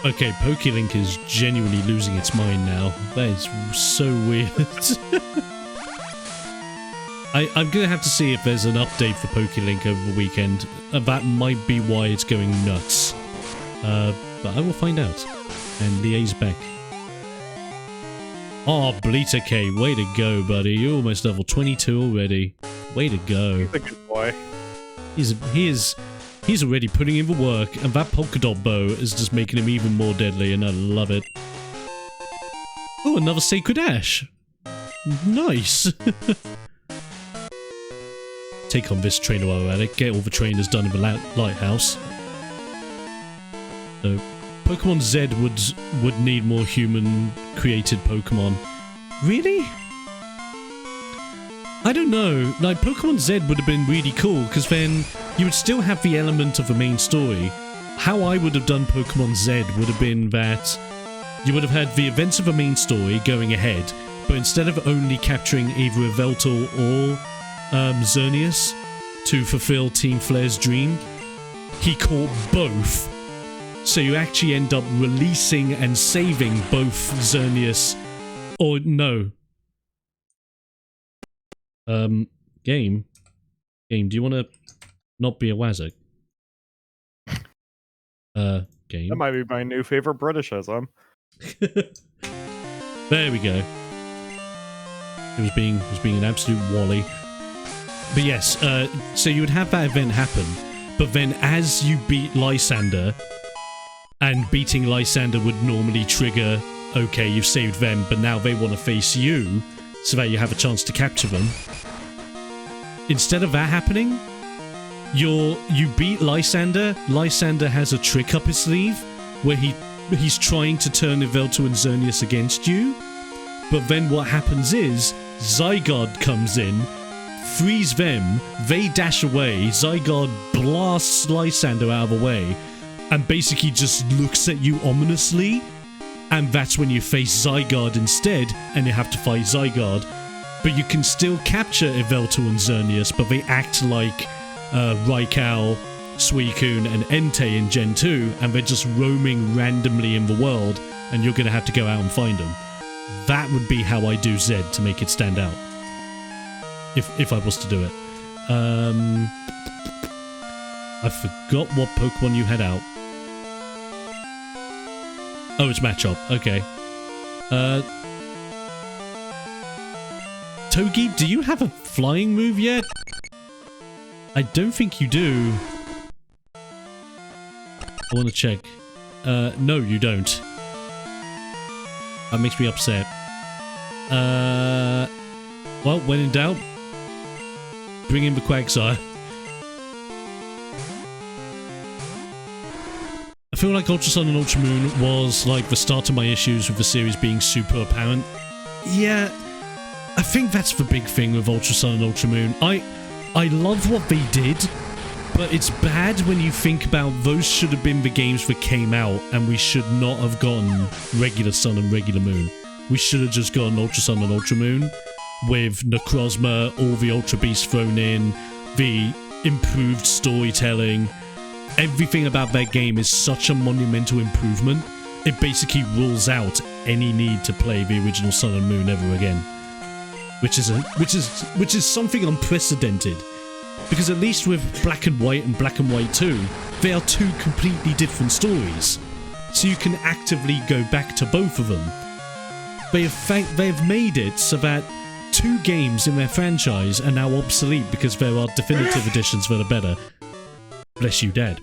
Okay, PokeLink is genuinely losing its mind now. That is so weird. I'm gonna have to see if there's an update for PokeLink over the weekend. That might be why it's going nuts. But I will find out. And Lie's back. Oh, Bleater K, way to go, buddy. You're almost level 22 already. Way to go. He's a good boy. He's already putting in the work, and that polka dot bow is just making him even more deadly, and I love it. Oh, another Sacred Ash. Nice. Take on this trainer while we're at it. Get all the trainers done in the lighthouse. So, Pokemon Z would need more human-created Pokemon. Really? I don't know. Like, Pokemon Z would have been really cool, because then you would still have the element of the main story. How I would have done Pokemon Z would have been that you would have had the events of the main story going ahead, but instead of only capturing either Yveltal or Xerneas to fulfill Team Flare's dream, he caught both. So you actually end up releasing and saving both Xerneas, or no. Game, do you want to not be a Wazzock? Game. That might be my new favorite Britishism. There we go. It was being an absolute wally. But yes, so you would have that event happen, but then as you beat Lysander, and beating Lysander would normally trigger, okay, you've saved them, but now they want to face you, so that you have a chance to capture them. Instead of that happening, you beat Lysander. Lysander has a trick up his sleeve where he's trying to turn Yveltal and Xerneas against you. But then what happens is Zygarde comes in, frees them, they dash away, Zygarde blasts Lysander out of the way, and basically just looks at you ominously. And that's when you face Zygarde instead, and you have to fight Zygarde. But you can still capture Yveltal and Xerneas, but they act like Raikou, Suicune, and Entei in Gen 2, and they're just roaming randomly in the world, and you're going to have to go out and find them. That would be how I do Z to make it stand out. If I was to do it. I forgot what Pokemon you had out. Oh, it's Machop. Okay. Togi, do you have a flying move yet? I don't think you do. I want to check. No, you don't. That makes me upset. Well, when in doubt, bring in the Quagsire. feel like Ultra Sun and Ultra Moon was like the start of my issues with the series being super apparent. Yeah, I think that's the big thing with Ultra Sun and Ultra Moon. I love what they did, but it's bad when you think about those should have been the games that came out, and we should not have gotten regular Sun and regular Moon. We should have just gotten Ultra Sun and Ultra Moon with Necrozma, all the Ultra Beasts thrown in, the improved storytelling. Everything about that game is such a monumental improvement. It basically rules out any need to play the original Sun and Moon ever again, which is something unprecedented. Because at least with Black and White and Black and White 2, they are two completely different stories, so you can actively go back to both of them. They have made it so that two games in their franchise are now obsolete because there are definitive editions that are better. Bless you, Dad.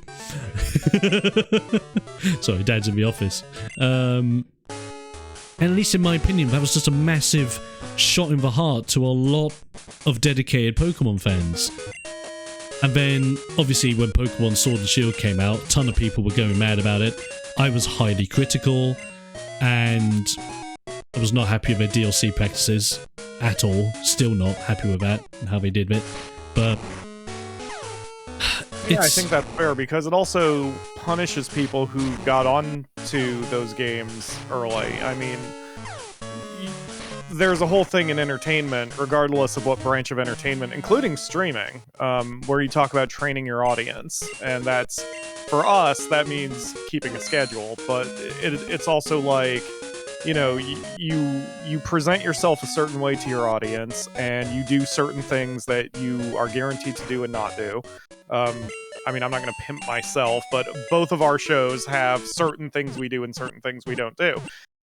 Sorry, Dad's in the office. And at least in my opinion, that was just a massive shot in the heart to a lot of dedicated Pokemon fans. And then, obviously, when Pokemon Sword and Shield came out, a ton of people were going mad about it. I was highly critical, and I was not happy with their DLC practices at all. Still not happy with that and how they did it. But yeah, I think that's fair because it also punishes people who got on to those games early. I mean, there's a whole thing in entertainment, regardless of what branch of entertainment, including streaming, where you talk about training your audience. And that's, for us, that means keeping a schedule. But it's also like, you know, you present yourself a certain way to your audience, and you do certain things that you are guaranteed to do and not do. I mean, I'm not going to pimp myself, but both of our shows have certain things we do and certain things we don't do.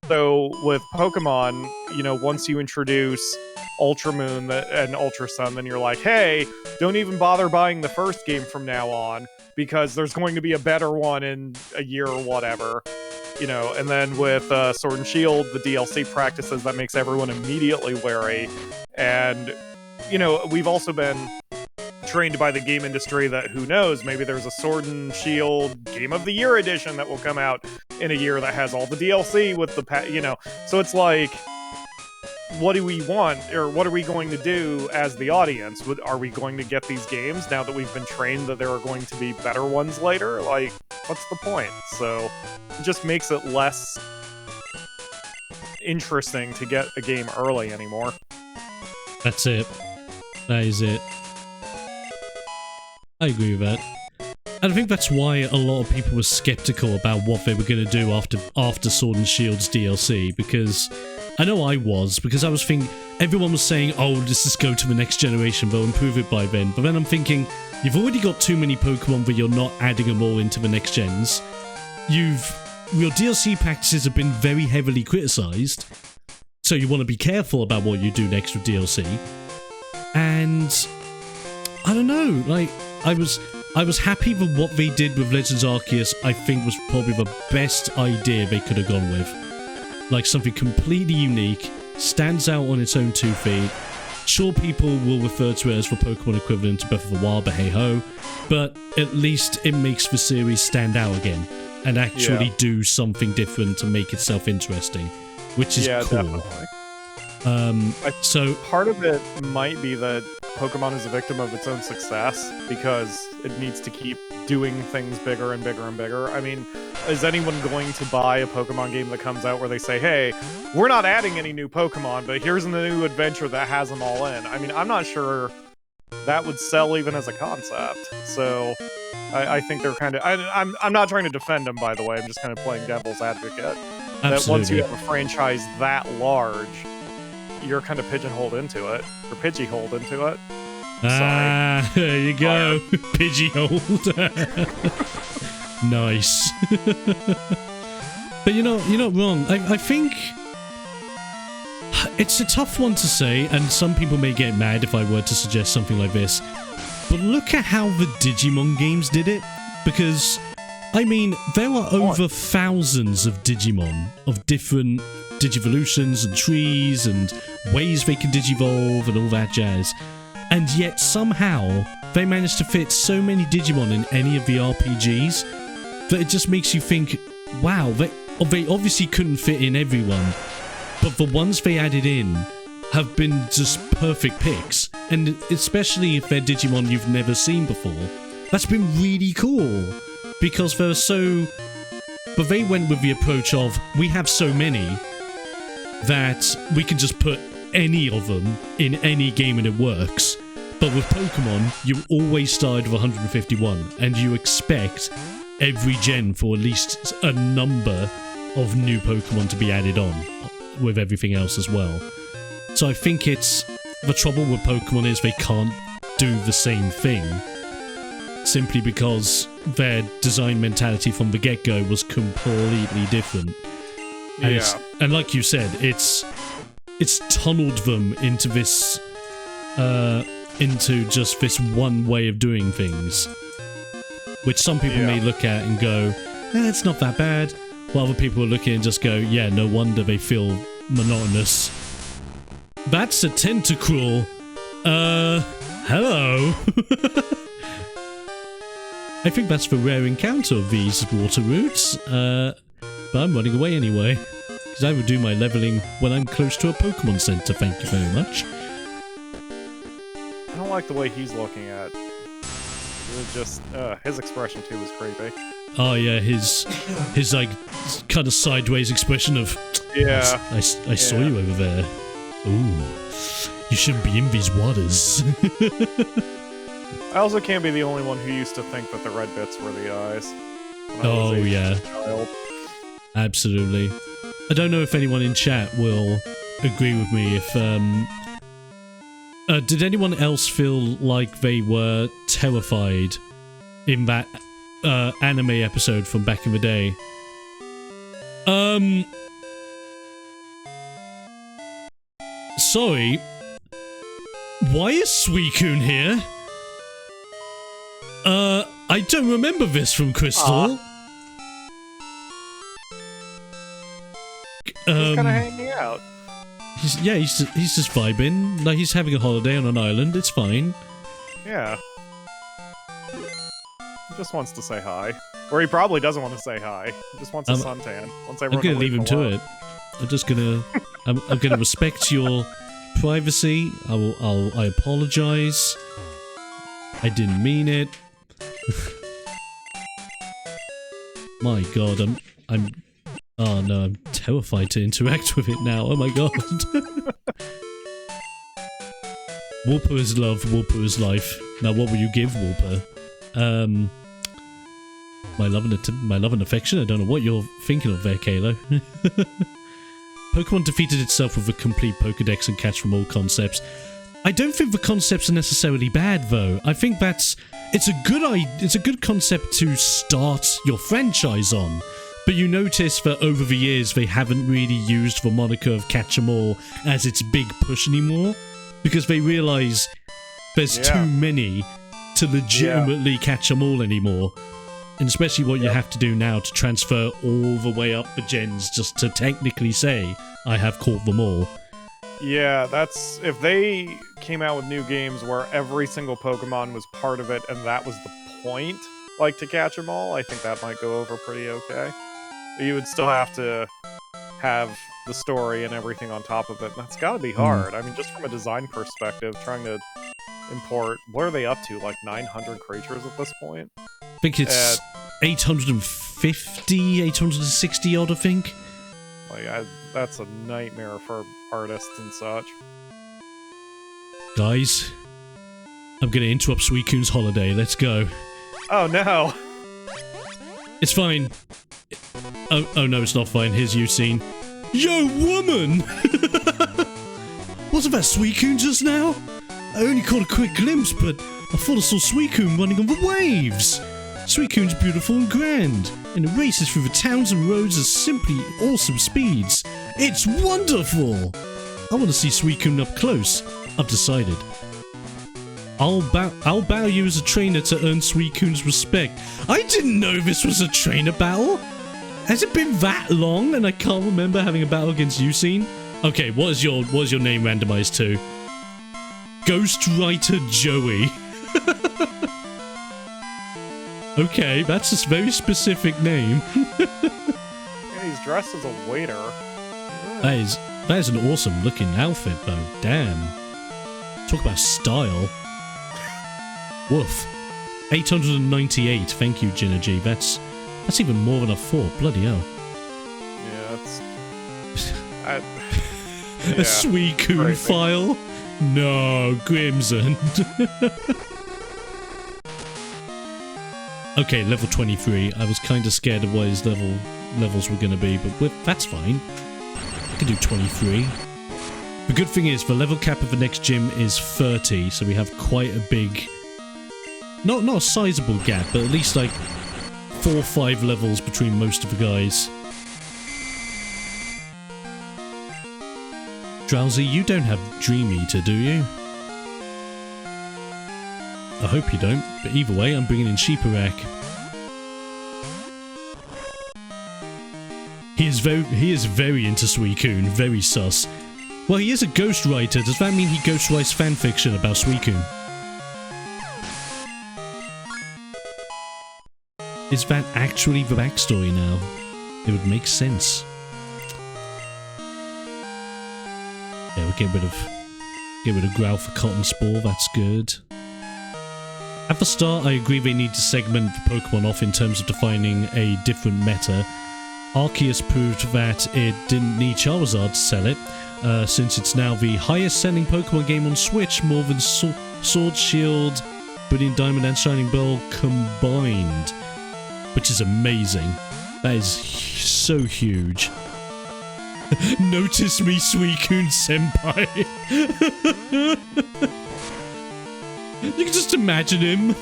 So with Pokemon, you know, once you introduce Ultra Moon and Ultra Sun, then you're like, hey, don't even bother buying the first game from now on, because there's going to be a better one in a year or whatever. You know, and then with Sword and Shield, the DLC practices, that makes everyone immediately wary. And, you know, we've also been trained by the game industry that, who knows, maybe there's a Sword and Shield Game of the Year edition that will come out in a year that has all the DLC with the, you know. So it's like, what do we want, or what are we going to do as the audience? Are we going to get these games now that we've been trained that there are going to be better ones later? Like, what's the point? So it just makes it less interesting to get a game early anymore. That's it. That is it. I agree with that. And I think that's why a lot of people were skeptical about what they were going to do after Sword and Shield's DLC, because I know I was, because I was thinking, everyone was saying, oh, let's just go to the next generation, they'll improve it by then. But then I'm thinking, you've already got too many Pokemon, but you're not adding them all into the next gens. Your DLC practices have been very heavily criticised, so you want to be careful about what you do next with DLC. And I don't know, like, I was happy with what they did with Legends Arceus. I think was probably the best idea they could have gone with. Like something completely unique, stands out on its own 2 feet. Sure, people will refer to it as the Pokemon equivalent to Breath of the Wild, but hey ho. But at least it makes the series stand out again and actually do something different to make itself interesting, which is cool. Definitely. So part of it might be that Pokemon is a victim of its own success because it needs to keep doing things bigger and bigger and bigger. I mean, is anyone going to buy a Pokemon game that comes out where they say, hey, we're not adding any new Pokemon, but here's a new adventure that has them all in? I mean, I'm not sure that would sell even as a concept. So I think they're kind of... I'm not trying to defend them, by the way. I'm just kind of playing devil's advocate. Absolutely. That once you have a franchise that large, you're kind of pigeonholed into it, or pidgeyholed into it. Ah, there you go. Pidgeyholed. Nice. But you're not wrong. I think it's a tough one to say, and some people may get mad if I were to suggest something like this. But look at how the Digimon games did it. Because, I mean, there are over thousands of Digimon, of different Digivolutions and trees and ways they can Digivolve and all that jazz. And yet somehow they managed to fit so many Digimon in any of the RPGs that it just makes you think, wow, they obviously couldn't fit in everyone, but the ones they added in have been just perfect picks, and especially if they're Digimon you've never seen before, that's been really cool, because they're so... But they went with the approach of, we have so many that we can just put any of them in any game and it works. But with Pokemon, you always start with 151, and you expect every gen for at least a number of new Pokemon to be added on, with everything else as well. So I think it's... The trouble with Pokemon is they can't do the same thing, simply because their design mentality from the get-go was completely different. And, and like you said, it's tunneled them into this, into just this one way of doing things, which some people may look at and go, it's not that bad, while other people will look at it and just go, yeah, no wonder they feel monotonous. That's a Tentacruel. Hello. I think that's the rare encounter of these water roots, but I'm running away anyway, because I would do my leveling when I'm close to a Pokemon Center, thank you very much. I don't like the way he's looking at it. Just, his expression too was creepy. Oh yeah, his like, kind of sideways expression of, yeah, I saw you over there. Ooh, you shouldn't be in these waters. I also can't be the only one who used to think that the red bits were the eyes. Oh, yeah. Child. Absolutely. I don't know if anyone in chat will agree with me if, did anyone else feel like they were terrified in that, anime episode from back in the day? Sorry. Why is Suicune here? I don't remember this from Crystal. He's kind of hanging out. He's just vibing. Like, he's having a holiday on an island. It's fine. Yeah. He just wants to say hi. Or he probably doesn't want to say hi. He just wants a suntan. I'm gonna leave him to it. I'm just gonna... I'm gonna respect your privacy. I apologize. I didn't mean it. My god, oh no, I'm terrified to interact with it now. Oh my god. Whooper is love, Whooper is life. Now what will you give Whooper? My love and affection? I don't know what you're thinking of there, Kalo. Pokemon defeated itself with a complete Pokedex and catch from all concepts. I don't think the concepts are necessarily bad, though. I think it's a good concept to start your franchise on. But you notice that over the years they haven't really used the moniker of Catch 'em All as its big push anymore, because they realise there's too many to legitimately catch 'em all anymore. And especially what you have to do now to transfer all the way up the gens just to technically say, I have caught them all. Yeah, that's... If they came out with new games where every single Pokemon was part of it and that was the point, like to catch them all, I think that might go over pretty okay. But you would still have to have the story and everything on top of it, and that's gotta be hard. I mean, just from a design perspective, trying to import... What are they up to, like 900 creatures at this point? I think it's 850, 860 odd, I think. Like, that's a nightmare for artists and such. Guys, I'm gonna interrupt Suicune's holiday. Let's go. Oh no! It's fine. Oh no, it's not fine. Here's Eugene. Yo, woman! Wasn't that Suicune just now? I only caught a quick glimpse, but I thought I saw Suicune running on the waves. Suicune's beautiful and grand, and it races through the towns and roads at simply awesome speeds. It's wonderful! I want to see Suicune up close. I've decided. I'll bow you as a trainer to earn Suicune's respect. I didn't know this was a trainer battle! Has it been that long and I can't remember having a battle against Eugene? Okay, what is your name randomized to? Ghostwriter Joey. Okay, that's a very specific name. And he's dressed as a waiter. That is an awesome looking outfit, though. Damn. Talk about style. Woof. 898. Thank you, Jinergy. That's even more than I thought. Bloody hell. Yeah, it's... A Suicune file? No, Crimson. Okay, level 23. I was kind of scared of what his levels were going to be, but that's fine. I can do 23. The good thing is, the level cap of the next gym is 30, so we have quite a big... Not a sizable gap, but at least like 4 or 5 levels between most of the guys. Drowsy, you don't have Dream Eater, do you? I hope you don't, but either way, I'm bringing in Sheeparak. He is very into Suicune, very sus. Well, he is a ghostwriter. Does that mean he ghostwrites fanfiction about Suicune? Is that actually the backstory now? It would make sense. Yeah, we'll get rid of Growl for Cotton Spore, that's good. At the start, I agree they need to segment the Pokemon off in terms of defining a different meta. Arceus proved that it didn't need Charizard to sell it, since it's now the highest selling Pokemon game on Switch, more than Sword, Shield, Brilliant Diamond and Shining Pearl combined. Which is amazing. That is so huge. Notice me, Suicune Senpai. You can just imagine him.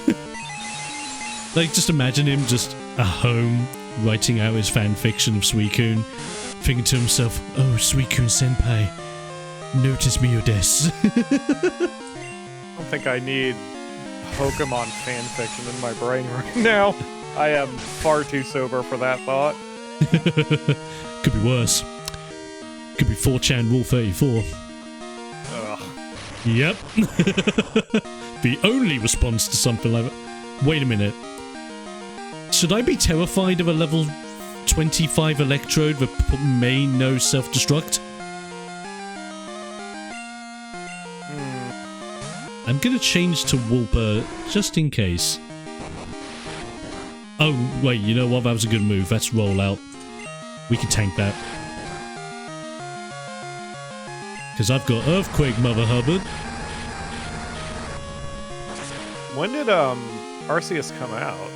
Like, just imagine him just at home, writing out his fanfiction of Suicune, thinking to himself, oh, Suicune Senpai, notice me, Odess. I don't think I need Pokemon fanfiction in my brain right now. I am far too sober for that thought. Could be worse. Could be 4chan Rule 34. Ugh. Yep. The only response to something like that. Wait a minute. Should I be terrified of a level 25 Electrode that may know self-destruct? I'm gonna change to Wooper just in case. Oh, wait, you know what? That was a good move. Let's roll out. We can tank that. Because I've got Earthquake, Mother Hubbard. When did Arceus come out?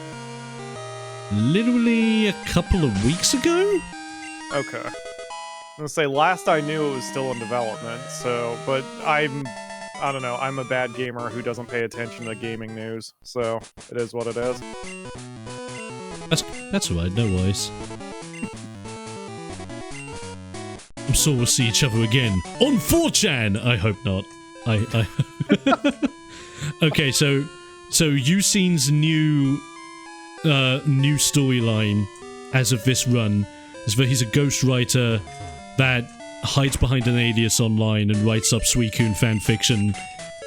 Literally a couple of weeks ago? Okay. I'm gonna say last I knew it was still in development, so, but I don't know, I'm a bad gamer who doesn't pay attention to gaming news, so it is what it is. That's alright, no worries. I'm sure we'll see each other again on 4chan! I hope not. Okay, so Yusin's new storyline as of this run is that he's a ghostwriter that hides behind an alias online and writes up Suicune fanfiction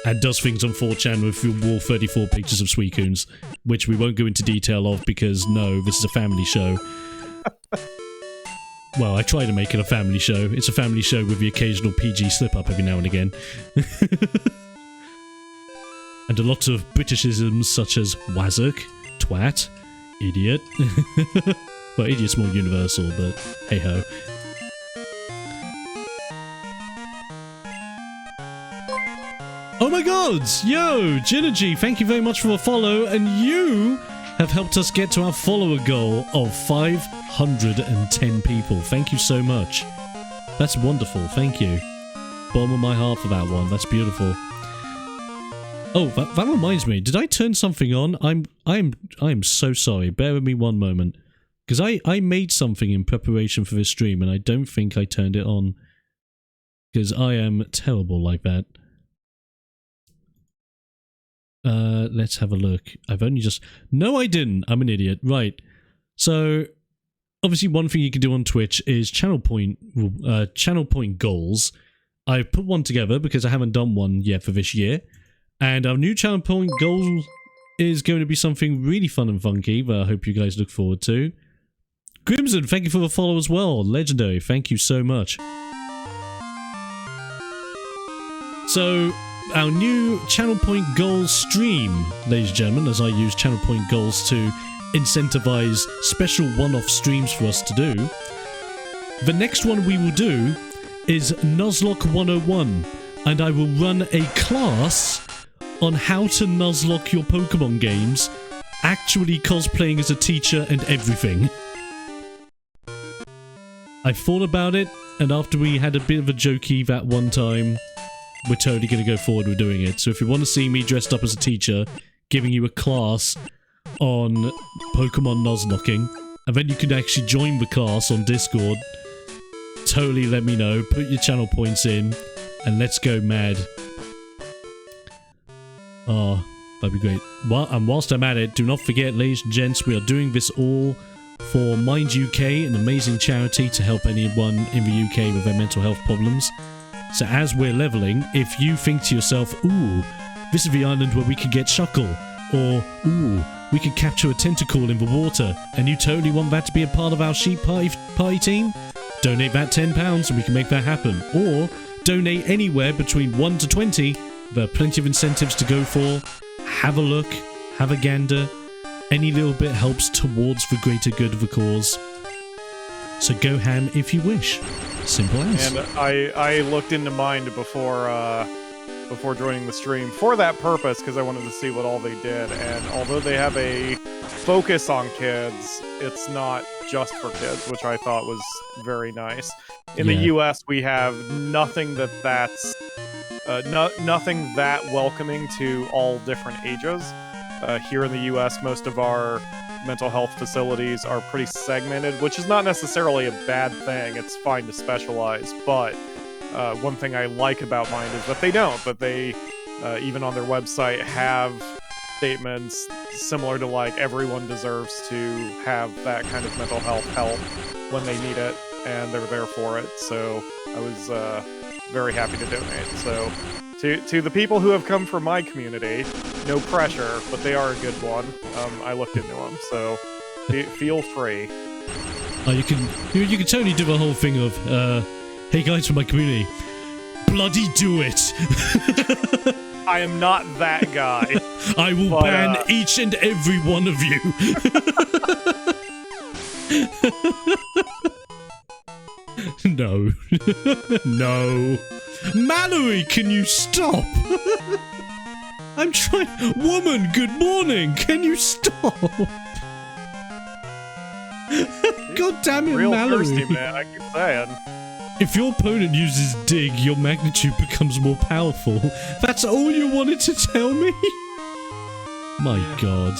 and does things on 4chan with all 34 pictures of Suicunes, which we won't go into detail of because, no, this is a family show. Well, I try to make it a family show. It's a family show with the occasional PG slip-up every now and again. And a lot of Britishisms such as wazzock, twat, idiot. Well, idiot's more universal, but hey-ho. Oh my god! Yo, Jinergy, thank you very much for a follow, and you have helped us get to our follower goal of 510 people. Thank you so much. That's wonderful, thank you. Bottom of my heart for that one, that's beautiful. Oh, that reminds me, did I turn something on? I'm so sorry, bear with me one moment. Because I made something in preparation for this stream, and I don't think I turned it on. Because I am terrible like that. Let's have a look. I've only just... No, I didn't. I'm an idiot. Right. So, obviously one thing you can do on Twitch is channel point goals. I've put one together because I haven't done one yet for this year. And our new channel point goal is going to be something really fun and funky that I hope you guys look forward to. Grimson, thank you for the follow as well. Legendary, thank you so much. So, our new Channel Point Goals stream, ladies and gentlemen, as I use Channel Point Goals to incentivize special one-off streams for us to do. The next one we will do is Nuzlocke 101, and I will run a class on how to Nuzlocke your Pokemon games, actually cosplaying as a teacher and everything. I thought about it, and after we had a bit of a jokey that one time, we're totally going to go forward with doing it. So if you want to see me dressed up as a teacher, giving you a class on Pokemon Nuzlocking, and then you can actually join the class on Discord, totally let me know, put your channel points in, and let's go mad. Oh, that'd be great. Well, and whilst I'm at it, do not forget, ladies and gents, we are doing this all for Mind UK, an amazing charity to help anyone in the UK with their mental health problems. So as we're leveling, if you think to yourself, ooh, this is the island where we could get Shuckle, or ooh, we could capture a tentacle in the water, and you totally want that to be a part of our sheep party team, donate that £10 and we can make that happen. Or donate anywhere between 1 to 20. There are plenty of incentives to go for. Have a look, have a gander. Any little bit helps towards the greater good of the cause. So go ham if you wish. Simple as. And I looked into Mind before joining the stream for that purpose, because I wanted to see what all they did. And although they have a focus on kids, it's not just for kids, which I thought was very nice. In the US, we have nothing that's nothing that welcoming to all different ages. Here in the US, most of our mental health facilities are pretty segmented, which is not necessarily a bad thing. It's fine to specialize, but one thing I like about Mind is that they don't, but they, even on their website, have statements similar to like, everyone deserves to have that kind of mental health help when they need it, and they're there for it. So I was very happy to donate. So to the people who have come from my community, no pressure, but they are a good one. I looked into them, so feel free. Oh, you can totally do the whole thing of, hey guys from my community, bloody do it! I am not that guy. I will ban each and every one of you. No. No. Mallory, can you stop? I'm trying. Woman, good morning. Can you stop? God damn it, Real Mallory. thirsty, man, I keep saying. If your opponent uses dig, your magnitude becomes more powerful. That's all you wanted to tell me? My god.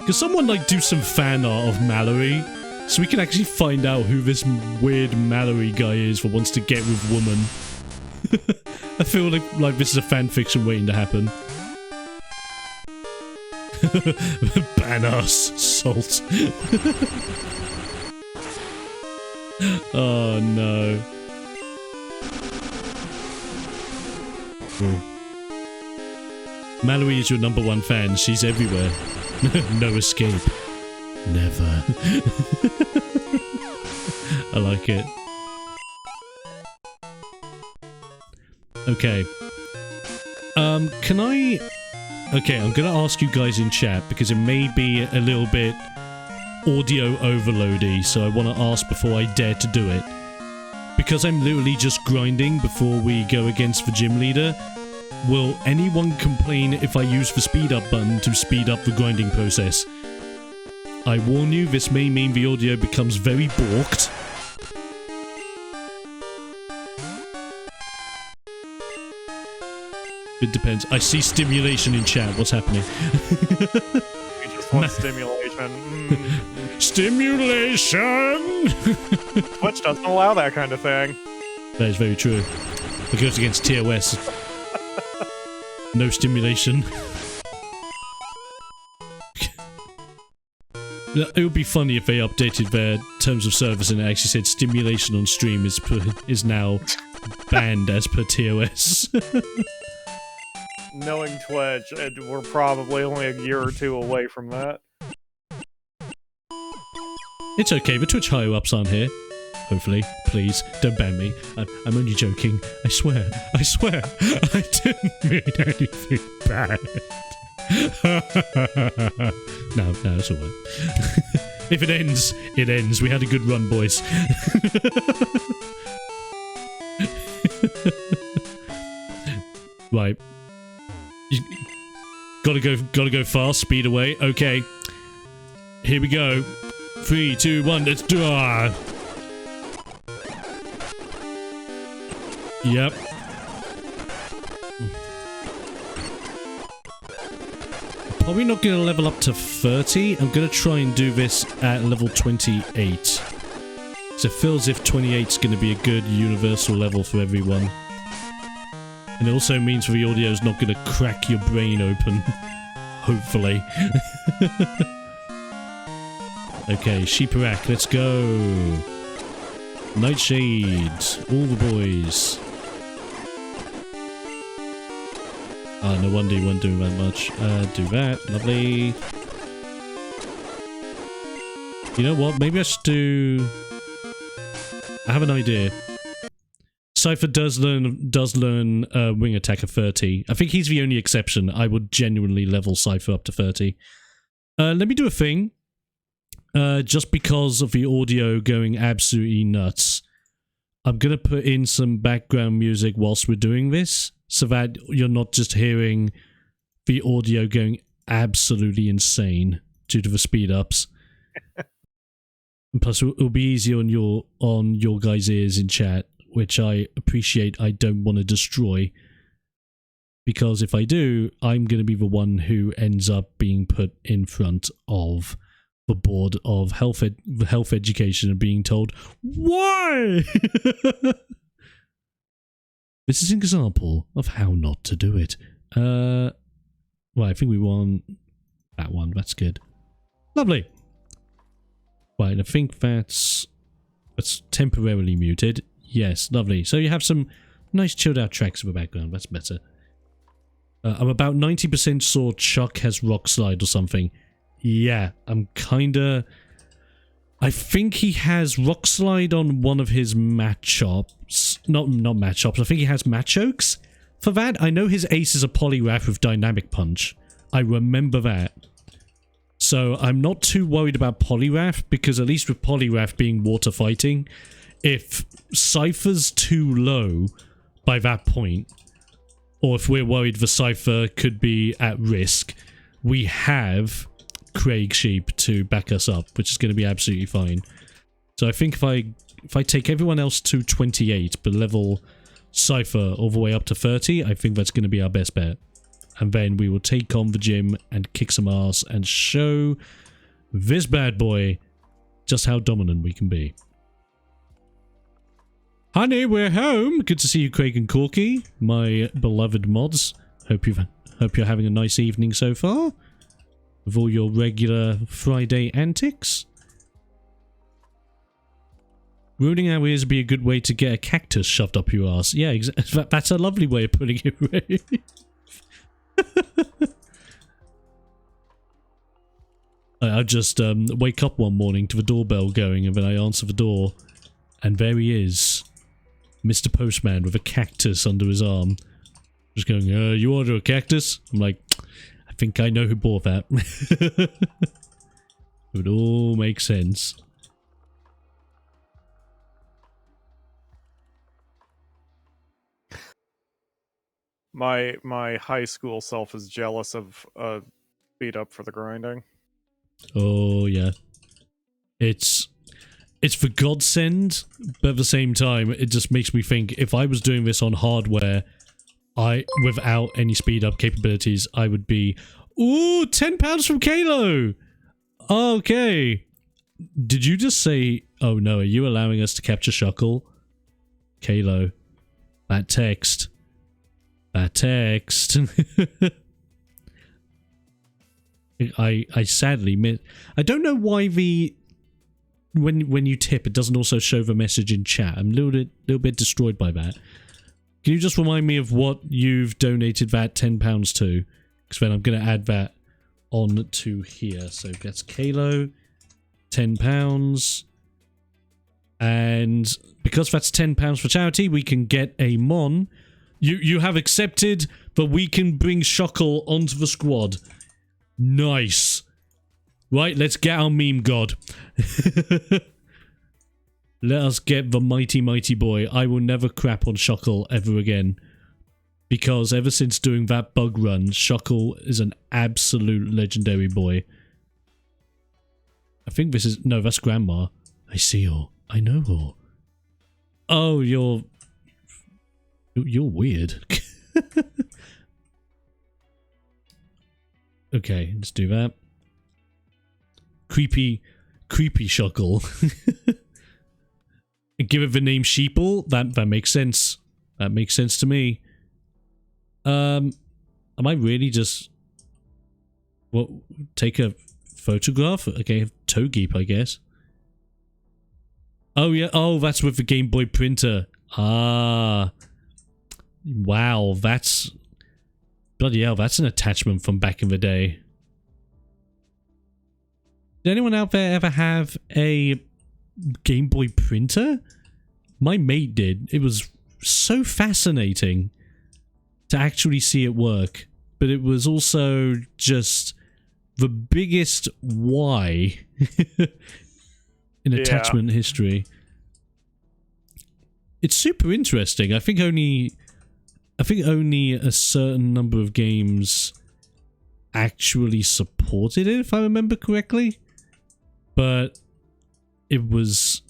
Could someone, like, do some fan art of Mallory? So we can actually find out who this weird Mallory guy is that wants to get with woman. I feel like this is a fanfiction waiting to happen. Ban us, salt. Oh no. Mallory is your #1 fan. She's everywhere. No escape. Never. I like it. Okay. Can I... Okay, I'm gonna ask you guys in chat, because it may be a little bit audio overloady, so I want to ask before I dare to do it. Because I'm literally just grinding before we go against the gym leader, will anyone complain if I use the speed up button to speed up the grinding process? I warn you, this may mean the audio becomes very balked. It depends. I see stimulation in chat. What's happening? You just want stimulation. Stimulation! Twitch doesn't allow that kind of thing. That is very true. It goes against TOS. No stimulation. It would be funny if they updated their terms of service and it actually said stimulation on stream is now banned as per TOS. knowing Twitch, we're probably only a year or two away from that. It's okay, the Twitch higher-ups aren't here. Hopefully. Please, don't ban me. I'm only joking. I swear. I swear. I didn't mean anything bad. No, it's alright. If it ends, it ends. We had a good run, boys. Right. Gotta go fast. Speed away. Okay. Here we go. 3, 2, 1. Let's do it. Yep. Probably not going to level up to 30. I'm going to try and do this at level 28. So it feels as if 28 is going to be a good universal level for everyone. And it also means the audio is not going to crack your brain open. Hopefully. Okay, Sheeparak, let's go. Nightshade, all the boys. Oh, no wonder you weren't doing that much. Do that, lovely. You know what, maybe I should do... I have an idea. Cypher does learn wing attack at 30. I think he's the only exception. I would genuinely level Cypher up to 30. Let me do a thing. Just because of the audio going absolutely nuts. I'm gonna put in some background music whilst we're doing this, so that you're not just hearing the audio going absolutely insane due to the speed ups. And plus, it'll be easier on your guys' ears in chat, which I appreciate. I don't want to destroy, because if I do, I'm going to be the one who ends up being put in front of the board of health education and being told why. This is an example of how not to do it. Well, I think we want that one. That's good. Lovely. Right, I think that's temporarily muted. Yes, lovely. So you have some nice chilled out tracks in the background. That's better. I'm about 90% sure Chuck has Rock Slide or something. Yeah, I'm kinda... I think he has Rock Slide on one of his match-ups. Not match-ups, I think he has match-chokes. For that, I know his ace is a Poliwrath with Dynamic Punch. I remember that. So I'm not too worried about Poliwrath, because at least with Poliwrath being water fighting, if Cypher's too low by that point, or if we're worried the Cypher could be at risk, we have Craig Sheep to back us up, which is going to be absolutely fine. So I think if I take everyone else to 28, but level Cypher all the way up to 30, I think that's going to be our best bet. And then we will take on the gym and kick some ass and show this bad boy just how dominant we can be. Honey, we're home! Good to see you, Craig and Corky, my beloved mods. Hope you're having a nice evening so far, with all your regular Friday antics. Ruining our ears would be a good way to get a cactus shoved up your ass. Yeah, that's a lovely way of putting it, Ray. I just wake up one morning to the doorbell going, and then I answer the door, and there he is, Mr. Postman with a cactus under his arm. Just going, you order a cactus? I'm like, I think I know who bought that. It would all make sense. My high school self is jealous of beat up for the grinding. Oh yeah, it's the godsend, but at the same time, it just makes me think if I was doing this on hardware, without any speed up capabilities, I would be, ooh, £10 from Kalo. Okay, did you just say? Oh no, are you allowing us to capture Shuckle? Kalo, that text. That text. I sadly miss. I don't know why when you tip, it doesn't also show the message in chat. I'm a little bit destroyed by that. Can you just remind me of what you've donated that £10 to? Because then I'm going to add that on to here. So that's Kalo, £10. And because that's £10 for charity, we can get a Mon. You have accepted that we can bring Shuckle onto the squad. Nice. Right, let's get our meme god. Let us get the mighty, mighty boy. I will never crap on Shuckle ever again. Because ever since doing that bug run, Shuckle is an absolute legendary boy. I think this is... No, that's Grandma. I see her. I know her. Oh, you're weird. Okay, let's do that. Creepy Shuckle. Give it the name Sheeple. That makes sense. That makes sense to me. Am I really just... What? Take a photograph? Okay, Togeep, I guess. Oh, yeah. Oh, that's with the Game Boy printer. Ah. Wow, that's... Bloody hell, that's an attachment from back in the day. Did anyone out there ever have a Game Boy printer? My mate did. It was so fascinating to actually see it work. But it was also just the biggest why in attachment history. It's super interesting. I think only a certain number of games actually supported it, if I remember correctly. But it was...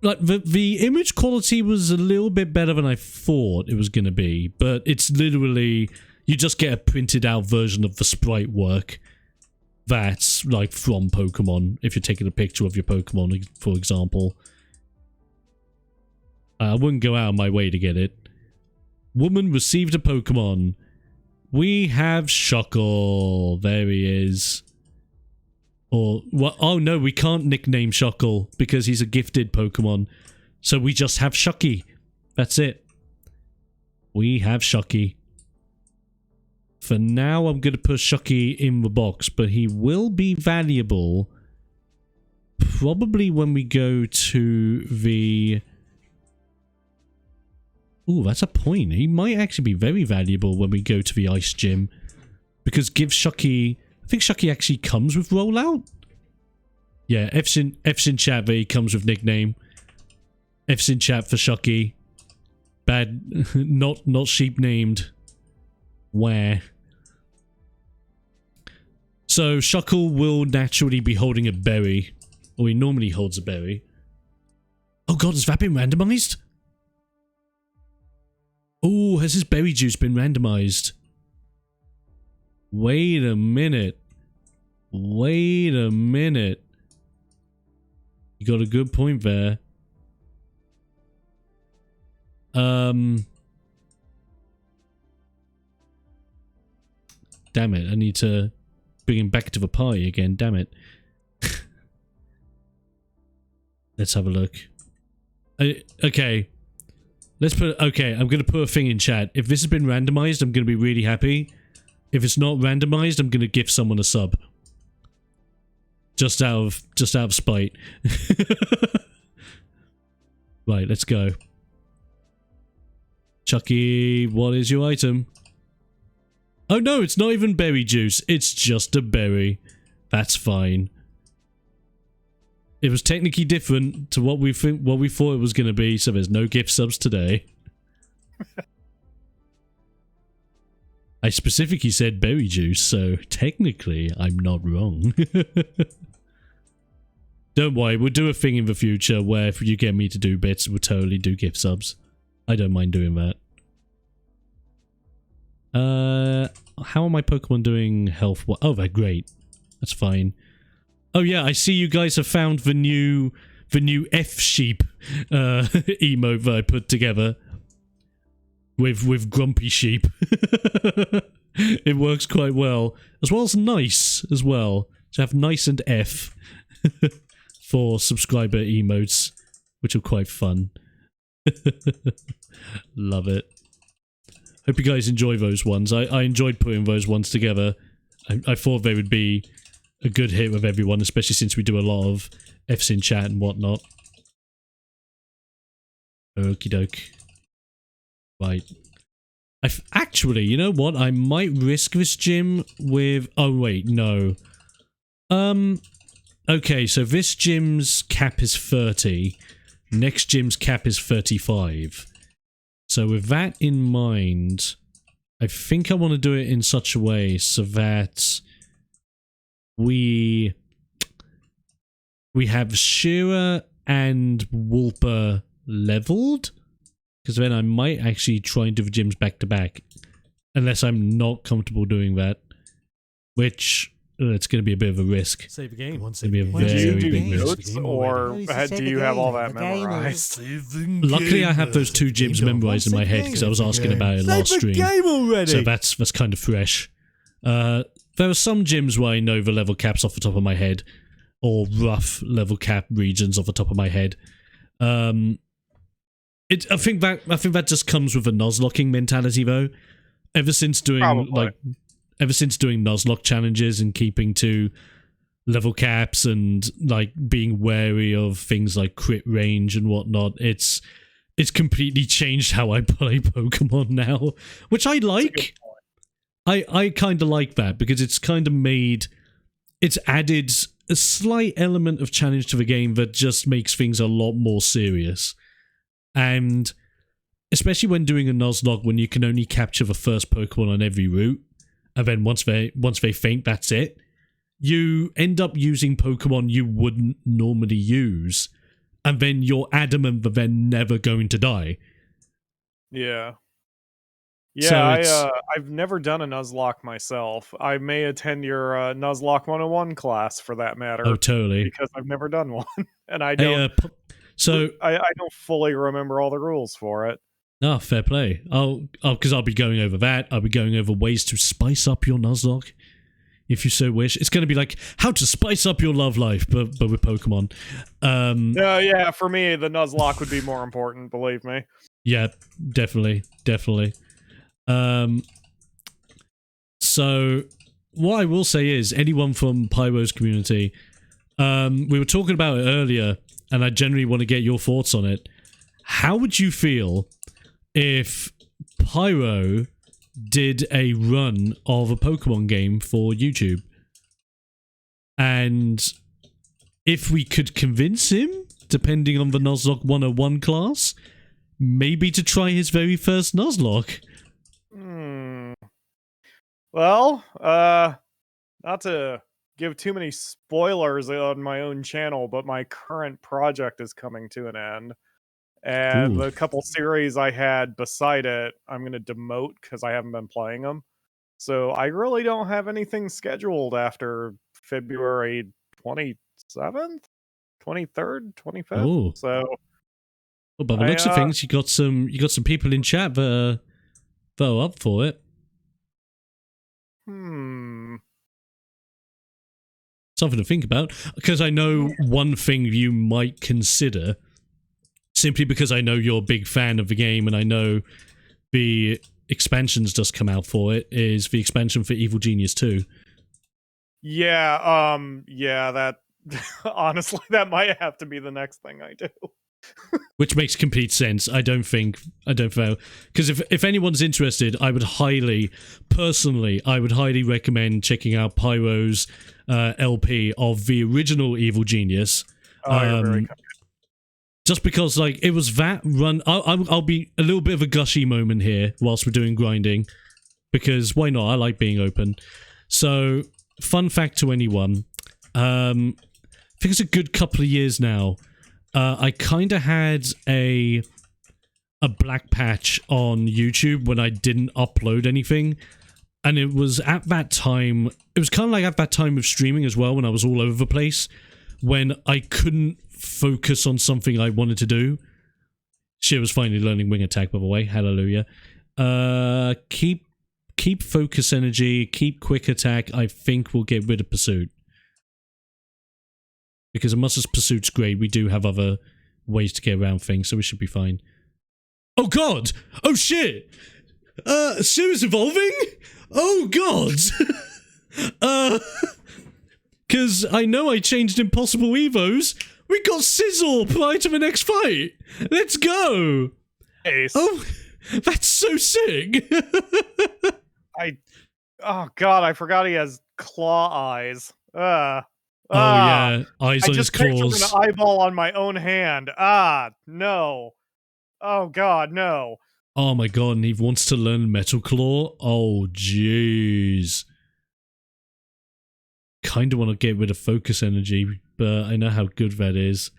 Like, the image quality was a little bit better than I thought it was going to be. But it's literally... You just get a printed out version of the sprite work that's, like, from Pokemon. If you're taking a picture of your Pokemon, for example. I wouldn't go out of my way to get it. Woman received a Pokemon. We have Shuckle. There he is. Or, well, oh no, we can't nickname Shuckle because he's a gifted Pokemon. So we just have Shucky. That's it. We have Shucky. For now, I'm going to put Shucky in the box, but he will be valuable probably when we go to the... Ooh, that's a point. He might actually be very valuable when we go to the ice gym. Because give Shucky... I think Shucky actually comes with rollout? Yeah, F's in chat that he comes with nickname. F's in chat for Shucky. Bad... not sheep named. Where? So, Shuckle will naturally be holding a berry. Or he normally holds a berry. Oh god, has that been randomized? Oh, has his berry juice been randomized? Wait a minute. Wait a minute. You got a good point there. Damn it, I need to bring him back to the party again, damn it. Let's have a look. Okay. Let's put... Okay, I'm going to put a thing in chat. If this has been randomized, I'm going to be really happy. If it's not randomized, I'm going to give someone a sub. Just out of spite. Right, let's go. Chucky, what is your item? Oh no, it's not even berry juice. It's just a berry. That's fine. It was technically different to what we thought it was going to be, so there's no gift subs today. I specifically said berry juice, so technically I'm not wrong. Don't worry, we'll do a thing in the future where if you get me to do bits, we'll totally do gift subs. I don't mind doing that. How are my Pokemon doing health? Oh, they're great. That's fine. Oh yeah, I see you guys have found the new F-sheep emote that I put together. With Grumpy Sheep. It works quite well. As well as nice as well. So have nice and F for subscriber emotes, which are quite fun. Love it. Hope you guys enjoy those ones. I enjoyed putting those ones together. I thought they would be a good hit with everyone, especially since we do a lot of F's in chat and whatnot. Okie doke. Right. Actually, you know what? I might risk this gym with... Oh, wait, no. Okay, so this gym's cap is 30. Next gym's cap is 35. So with that in mind, I think I want to do it in such a way so that we have Shira and Wolper leveled, because then I might actually try and do the gyms back to back, unless I'm not comfortable doing that, which it's going to be a bit of a risk. Save a game. It's going to be a Do you very do big risk. notes, or do you have all that memorized? Luckily, I have those 2 gyms memorized in my head because I was asking about it last stream. Game already. So that's kind of fresh. There are some gyms where I know the level caps off the top of my head, or rough level cap regions off the top of my head. I think that just comes with a Nuzlocking mentality, though. Ever since doing Nuzlocke challenges and keeping to level caps and like being wary of things like crit range and whatnot, it's completely changed how I play Pokemon now, which I like. I kind of like that because it's added a slight element of challenge to the game that just makes things a lot more serious. And especially when doing a Nuzlocke, when you can only capture the first Pokemon on every route, and then once they faint, that's it. You end up using Pokemon you wouldn't normally use, and then you're adamant that they're never going to die. Yeah. So I've never done a Nuzlocke myself. I may attend your Nuzlocke 101 class for that matter. Oh, totally. Because I've never done one, and I don't. I don't fully remember all the rules for it. Ah, fair play. Because I'll be going over that. I'll be going over ways to spice up your Nuzlocke, if you so wish. It's going to be like how to spice up your love life, but with Pokemon. Yeah, for me, the Nuzlocke would be more important, believe me. Yeah, definitely. So, what I will say is, anyone from Pyro's community, we were talking about it earlier, and I generally want to get your thoughts on it. How would you feel if Pyro did a run of a Pokemon game for YouTube? And if we could convince him, depending on the Nuzlocke 101 class, maybe to try his very first Nuzlocke. Well, not to give too many spoilers on my own channel, but my current project is coming to an end. And the couple series I had beside it, I'm going to demote because I haven't been playing them. So I really don't have anything scheduled after February 27th, 23rd, 25th. Ooh. So, well, by the looks of things, you got some people in chat that are up for it. Something to think about, because I know one thing you might consider, simply because I know you're a big fan of the game and I know the expansions just come out for it, is the expansion for Evil Genius 2. Yeah, that honestly, that might have to be the next thing I do. Which makes complete sense. I don't think, because if anyone's interested, I would highly recommend checking out Pyro's LP of the original Evil Genius. You're very kind. Just because, like, it was that run. I'll be a little bit of a gushy moment here whilst we're doing grinding, because why not? I like being open. So, fun fact to anyone, I think it's a good couple of years now. I kind of had a black patch on YouTube when I didn't upload anything, and it was at that time, it was kind of like at that time of streaming as well, when I was all over the place, when I couldn't focus on something I wanted to do. She was finally learning Wing Attack, by the way. Hallelujah. Keep focus energy, keep Quick Attack. I think we'll get rid of Pursuit. Because as much as Pursuit's great, we do have other ways to get around things, so we should be fine. Oh god! Oh shit! Series evolving? Oh god! Cause I know I changed Impossible Evos. We got Sizzle prior to the next fight! Let's go! Ace. Oh, that's so sick! Oh god, I forgot he has claw eyes. Oh yeah, eyes on his I just pictured claws. an eyeball on my own hand. No. Oh god, no. Oh my god, and he wants to learn Metal Claw? Oh jeez. Kinda want to get rid of Focus Energy, but I know how good that is.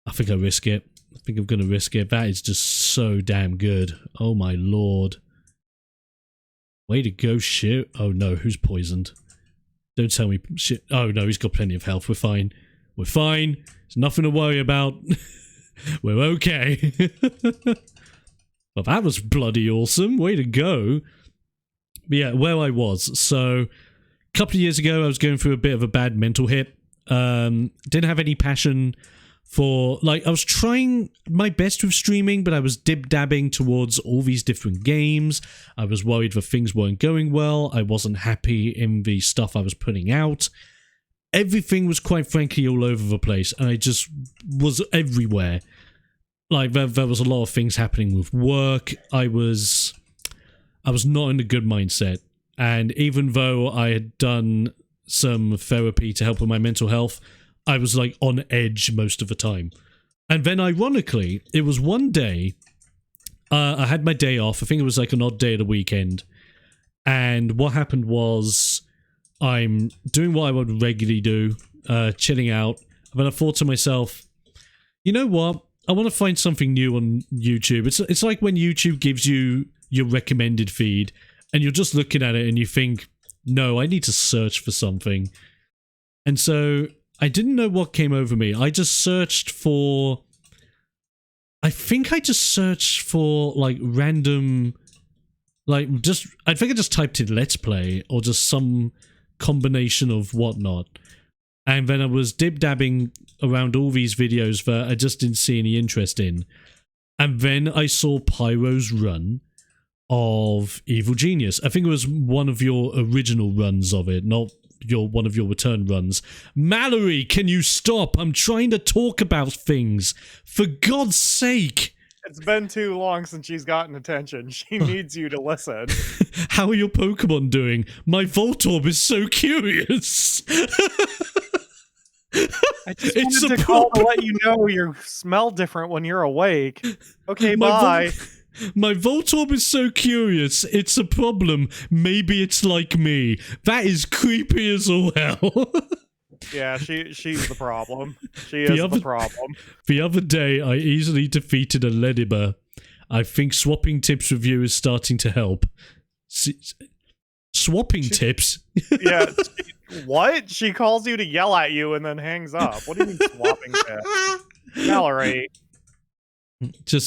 I think I risk it. I think I'm gonna risk it. That is just so damn good. Oh my lord. Way to go, shit. Oh no, who's poisoned? Don't tell me shit. Oh no, he's got plenty of health. We're fine. We're fine. There's nothing to worry about. We're okay. Well, that was bloody awesome. Way to go. But yeah, where I was. So, a couple of years ago, I was going through a bit of a bad mental hit. Didn't have any passion for, like, I was trying my best with streaming, but I was dib-dabbing towards all these different games. I was worried that things weren't going well. I wasn't happy in the stuff I was putting out. Everything was quite frankly all over the place, and I just was everywhere. Like, there was a lot of things happening with work. I was not in a good mindset. And even though I had done some therapy to help with my mental health, I was like on edge most of the time. And then ironically, it was one day, I had my day off. I think it was like an odd day of the weekend. And what happened was I'm doing what I would regularly do, chilling out. And then I thought to myself, you know what? I want to find something new on YouTube. It's like when YouTube gives you your recommended feed and you're just looking at it and you think, no, I need to search for something. And so I didn't know what came over me. I just searched for... I think I just searched for like random... I think I just typed in Let's Play or just some combination of whatnot. And then I was dib-dabbing around all these videos that I just didn't see any interest in. And then I saw Pyro's run of Evil Genius. I think it was one of your original runs of it, not one of your return runs. Mallory, can you stop? I'm trying to talk about things. For God's sake! It's been too long since she's gotten attention. She needs you to listen. How are your Pokemon doing? My Voltorb is so curious. I just wanted to call to let you know you smell different when you're awake. Okay, bye. My Voltorb is so curious. It's a problem. Maybe it's like me. That is creepy as all hell. Yeah, she's the problem. She is the problem. The other day, I easily defeated a Ledibur. I think swapping tips with you is starting to help. Swapping tips? Yeah. What? She calls you to yell at you and then hangs up. What do you mean swapping tips? Mallory.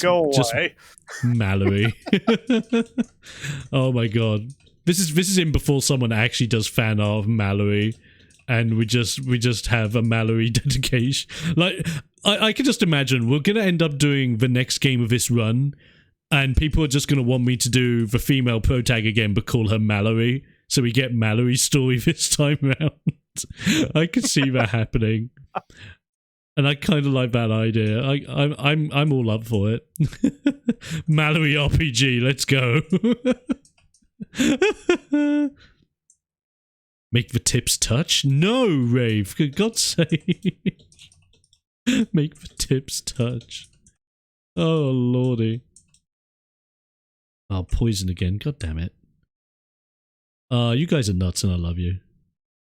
Go away. Mallory. Oh my god. This is in before someone actually does fan art of Mallory. And we just have a Mallory dedication. Like, I can just imagine we're gonna end up doing the next game of this run, and people are just gonna want me to do the female pro tag again, but call her Mallory, so we get Mallory's story this time round. I can see that happening, and I kind of like that idea. I'm all up for it. Mallory RPG, let's go. Make the tips touch? No, Rave, for God's sake. Make the tips touch. Oh, lordy. Oh, poison again. God damn it. You guys are nuts and I love you.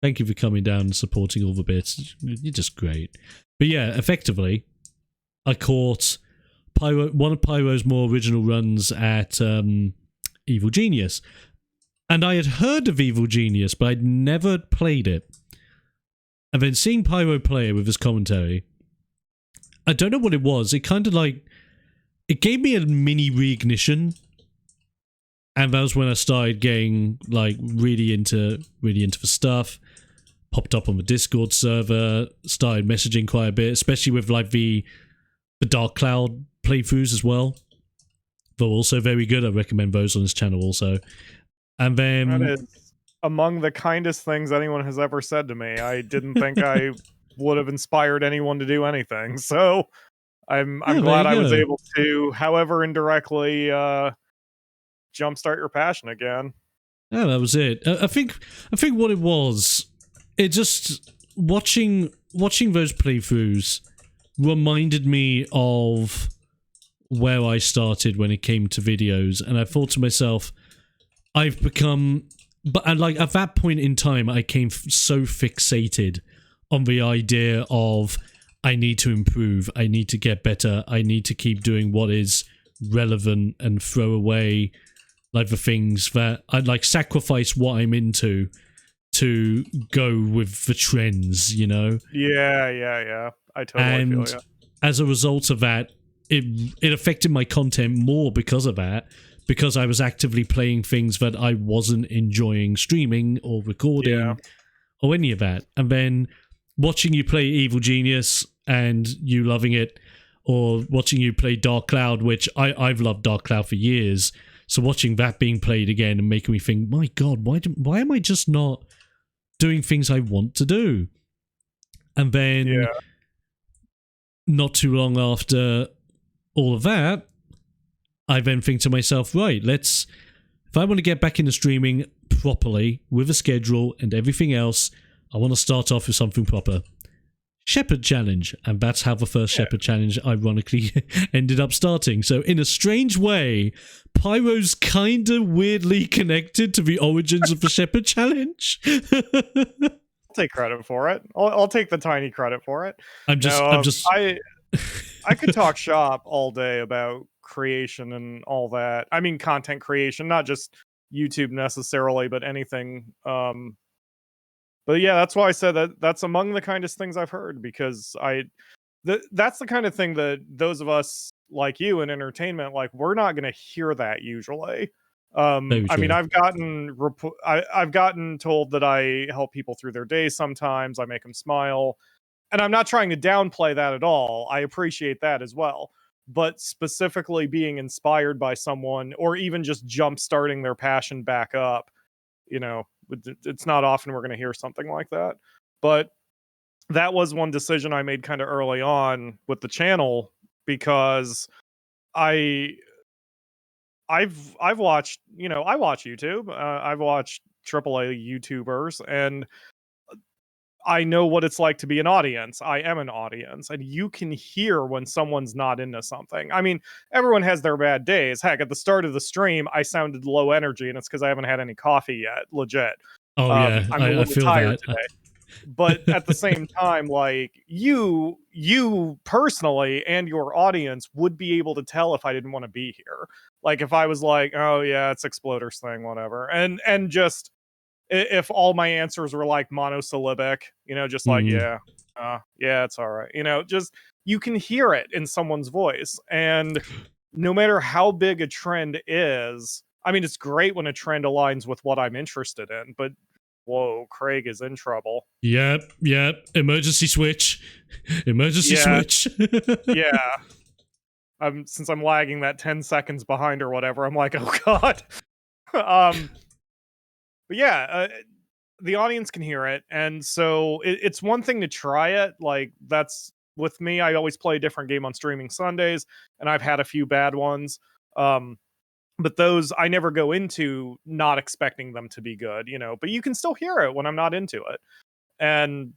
Thank you for coming down and supporting all the bits. You're just great. But yeah, effectively, I caught one of Pyro's more original runs at Evil Genius. And I had heard of Evil Genius, but I'd never played it. And then seeing Pyro play it with his commentary, I don't know what it was. It kind of like... It gave me a mini reignition. And that was when I started getting, like, really into the stuff. Popped up on the Discord server. Started messaging quite a bit, especially with, like, the Dark Cloud playthroughs as well. They're also very good. I recommend those on his channel also. And then That is among the kindest things anyone has ever said to me. I didn't think I would have inspired anyone to do anything. So I'm yeah, there glad you I was go. able to, however indirectly, jumpstart your passion again. Yeah, that was it. I think what it was, it just watching those playthroughs reminded me of where I started when it came to videos, and I thought to myself, I've become, but like at that point in time, I came so fixated on the idea of I need to improve, I need to get better, I need to keep doing what is relevant and throw away like the things that I'd like sacrifice what I'm into to go with the trends, you know? Yeah. I totally feel you. As a result of that, it affected my content more because of that, because I was actively playing things that I wasn't enjoying streaming or recording or any of that. And then watching you play Evil Genius and you loving it, or watching you play Dark Cloud, which I've loved Dark Cloud for years. So watching that being played again and making me think, my God, why am I just not doing things I want to do? And then not too long after all of that, I then think to myself, right, if I want to get back into streaming properly with a schedule and everything else, I want to start off with something proper. Shepherd Challenge, and that's how the first Shepherd Challenge ironically ended up starting. So in a strange way, Pyro's kind of weirdly connected to the origins of the Shepherd Challenge. I'll take credit for it. I'll take the tiny credit for it. I could talk shop all day about creation and all that. I mean, content creation, not just YouTube necessarily, but anything. But yeah, that's why I said that's among the kindest things I've heard, because that's the kind of thing that those of us like you in entertainment, like, we're not going to hear that usually. I mean, I've gotten told that I help people through their day sometimes. I make them smile. And I'm not trying to downplay that at all. I appreciate that as well. But specifically being inspired by someone, or even just jump starting their passion back up, you know, it's not often we're going to hear something like that. But that was one decision I made kind of early on with the channel, because I've watched, I watch YouTube. I've watched AAA YouTubers, and I know what it's like to be an audience. I am an audience, and you can hear when someone's not into something. I mean, everyone has their bad days. Heck, at the start of the stream, I sounded low energy, and it's because I haven't had any coffee yet. Legit. Oh yeah, I'm a little I feel tired that today. But at the same time, like, you personally and your audience would be able to tell if I didn't want to be here. Like, if I was like, oh yeah, it's Exploder's thing, whatever, and just if all my answers were like monosyllabic, just like, yeah, it's all right. Just, you can hear it in someone's voice. And no matter how big a trend is, I mean, it's great when a trend aligns with what I'm interested in, but whoa, Craig is in trouble. Yep. Emergency switch. Emergency switch. Yeah. Since I'm lagging that 10 seconds behind or whatever, I'm like, oh God. But yeah, the audience can hear it, and so it's one thing to try it. Like, that's with me. I always play a different game on streaming Sundays, and I've had a few bad ones. But those I never go into not expecting them to be good, But you can still hear it when I'm not into it, and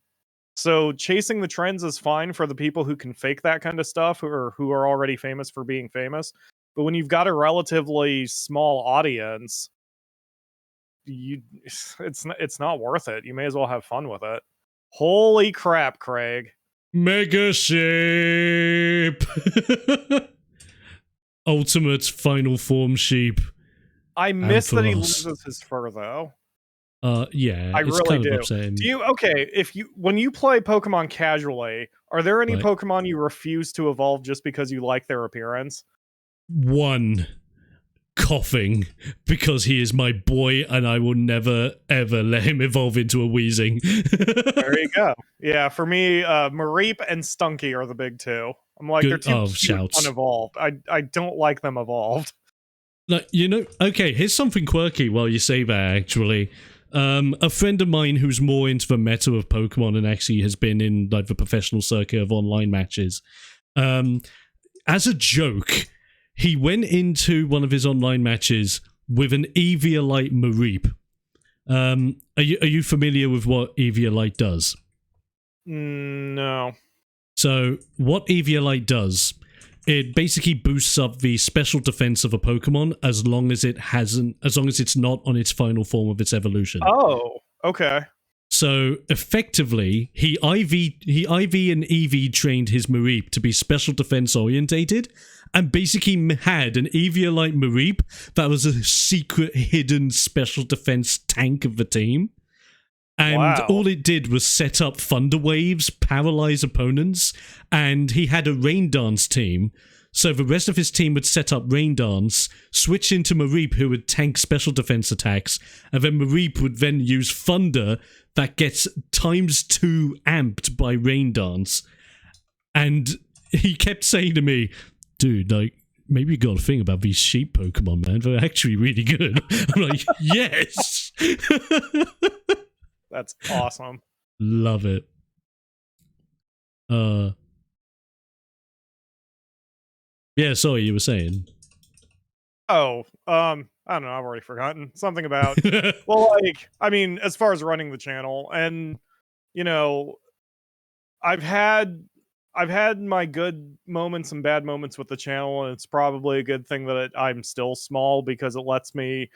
so chasing the trends is fine for the people who can fake that kind of stuff, or who are already famous for being famous. But when you've got a relatively small audience, it's not worth it. You may as well have fun with it. Holy crap, Craig. Mega sheep. Ultimate final form sheep. I miss that he loses his fur though. Yeah, I it's really kind of do. upsetting. When you play Pokemon casually, are there any Right. Pokemon you refuse to evolve just because you like their appearance? One, coughing, because he is my boy and I will never ever let him evolve into a wheezing. There you go. Yeah, for me, Mareep and Stunky are the big two. I'm like, they're too cute unevolved. I don't like them evolved. Like, okay, here's something quirky while you say that, actually. A friend of mine who's more into the meta of Pokemon and actually has been in like the professional circuit of online matches, as a joke, he went into one of his online matches with an Eviolite Mareep. Are you familiar with what Eviolite does? No. So, what Eviolite does, it basically boosts up the special defense of a Pokemon as long as it's not on its final form of its evolution. Oh, okay. So effectively, he IV and EV trained his Mareep to be special defense orientated, and basically had an Eviolite Mareep that was a secret hidden special defense tank of the team. And all it did was set up thunder waves, paralyze opponents, and he had a rain dance team. So the rest of his team would set up rain dance, switch into Mareep, who would tank special defense attacks, and then Mareep would then use thunder that gets ×2 amped by rain dance. And he kept saying to me, dude, like, maybe you got a thing about these sheep Pokemon, man. They're actually really good. I'm like, yes! That's awesome. Love it. Yeah, sorry, you were saying. Oh, I don't know, I've already forgotten. Something about well, like, I mean, as far as running the channel, and I've had my good moments and bad moments with the channel, and it's probably a good thing that I'm still small because it lets me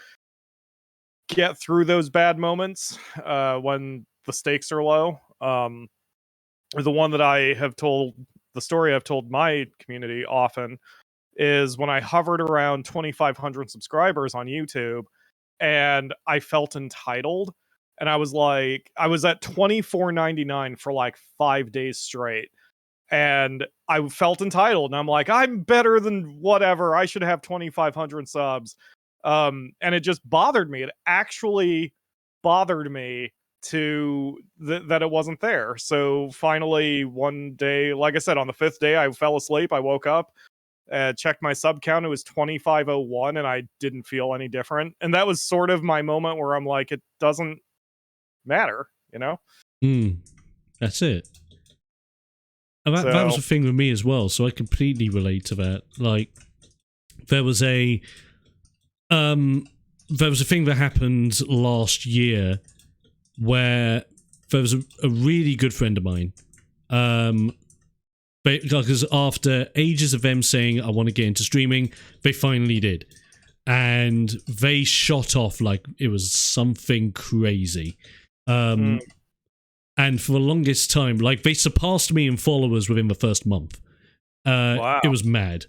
get through those bad moments when the stakes are low. The one that I have told, the story I've told my community often, is when I hovered around 2,500 subscribers on YouTube, and I felt entitled, and I was at $24.99 for like 5 days straight, and I felt entitled, and I'm like, I'm better than whatever, I should have 2,500 subs. And it just bothered me. It actually bothered me that it wasn't there. So finally, one day, like I said, on the 5th day, I fell asleep. I woke up, checked my sub count. It was 2,501, and I didn't feel any different. And that was sort of my moment where I'm like, it doesn't matter, That's it. And that was a thing with me as well. So I completely relate to that. Like, there was a thing that happened last year where there was a really good friend of mine, because after ages of them saying, I want to get into streaming, they finally did. And they shot off like it was something crazy. And for the longest time, like, they surpassed me in followers within the first month. Wow. It was mad.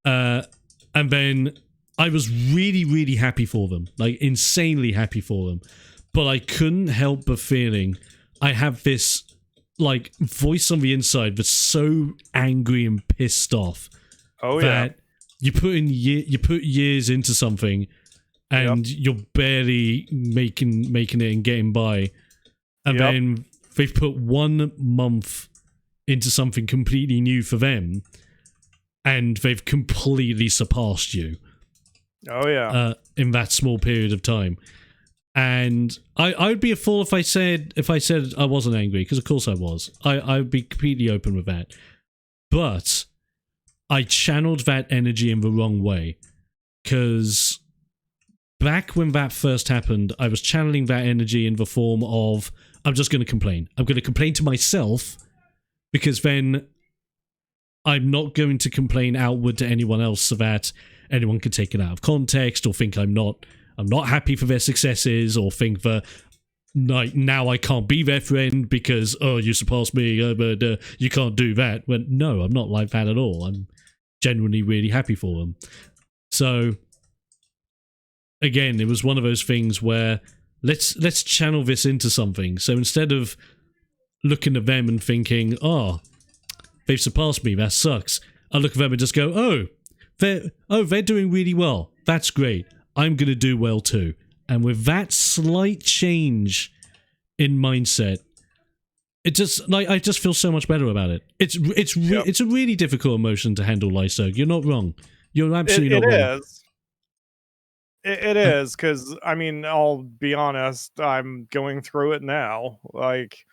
And then I was really, really happy for them. Like, insanely happy for them. But I couldn't help but feeling I have this, like, voice on the inside that's so angry and pissed off. Oh, that you put years into something, and you're barely making it and getting by. And then they've put 1 month into something completely new for them, and they've completely surpassed you. Oh yeah. In that small period of time. And I would be a fool if I said I wasn't angry, because of course I was. I would be completely open with that. But I channeled that energy in the wrong way. Because back when that first happened, I was channeling that energy in the form of, I'm just going to complain. I'm going to complain to myself, because then I'm not going to complain outward to anyone else so that anyone can take it out of context or think I'm not happy for their successes, or think that, like, now I can't be their friend because, oh, you surpassed me, but you can't do that. Well, no, I'm not like that at all. I'm genuinely really happy for them. So, again, it was one of those things where let's channel this into something. So instead of looking at them and thinking, oh, they've surpassed me, that sucks, I look at them and just go, they're doing really well. That's great. I'm going to do well too. And with that slight change in mindset, it just, like, I just feel so much better about it. It's a really difficult emotion to handle, Lyso. You're not wrong. You're absolutely not wrong. It is. It is, because I mean, I'll be honest, I'm going through it now. Like,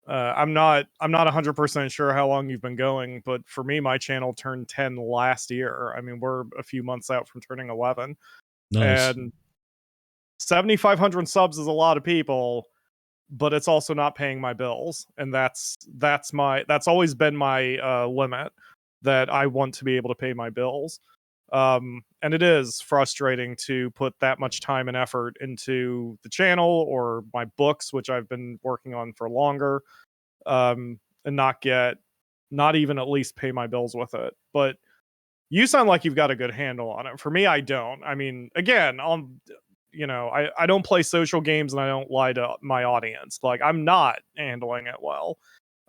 I'm not 100% sure how long you've been going, but for me, my channel turned 10 last year. I mean, we're a few months out from turning 11, Nice. and 7,500 subs is a lot of people, but it's also not paying my bills, and that's always been my limit, that I want to be able to pay my bills. And it is frustrating to put that much time and effort into the channel or my books, which I've been working on for longer, and not even at least pay my bills with it. But you sound like you've got a good handle on it. For me, I don't. I mean, again, I don't play social games and I don't lie to my audience. Like, I'm not handling it well.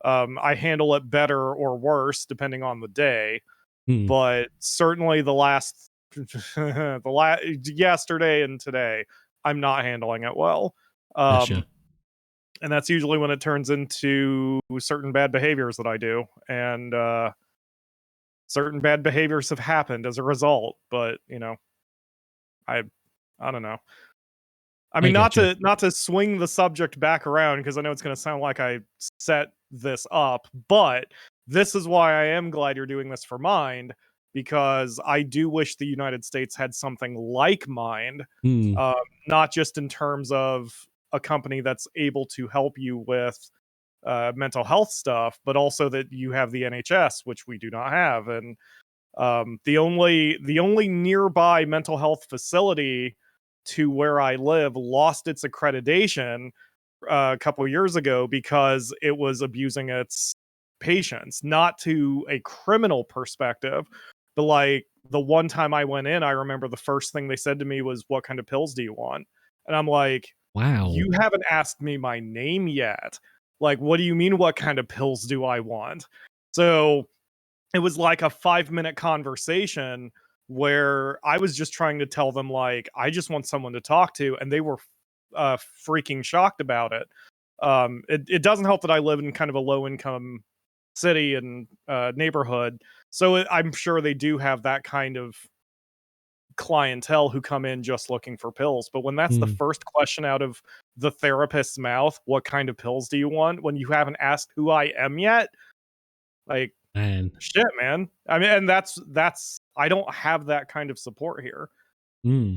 I handle it better or worse depending on the day, Hmm. but certainly yesterday and today, I'm not handling it well. Gotcha. And that's usually when it turns into certain bad behaviors that I do, and certain bad behaviors have happened as a result. But I I don't know. I I mean, gotcha. not to swing the subject back around, because I know it's going to sound like I set this up, but this is why I am glad you're doing this for Mind, because I do wish the United States had something like Mind, Hmm. um, not just in terms of a company that's able to help you with mental health stuff, but also that you have the NHS, which we do not have, and the only nearby mental health facility to where I live lost its accreditation a couple years ago because it was abusing its patients, not to a criminal perspective, but like the one time I went in, I remember the first thing they said to me was, "What kind of pills do you want?" And I'm like, Wow. "You haven't asked me my name yet. Like, what do you mean, what kind of pills do I want?" So it was like a 5-minute conversation where I was just trying to tell them, like, I just want someone to talk to, and they were freaking shocked about it. It doesn't help that I live in kind of a low income city and neighborhood, so I'm sure they do have that kind of clientele who come in just looking for pills. But when that's the Hmm. first question out of the therapist's mouth, "What kind of pills do you want?" when you haven't asked who I am yet, like, Man. shit, man. I mean, and that's I don't have that kind of support here. Hmm.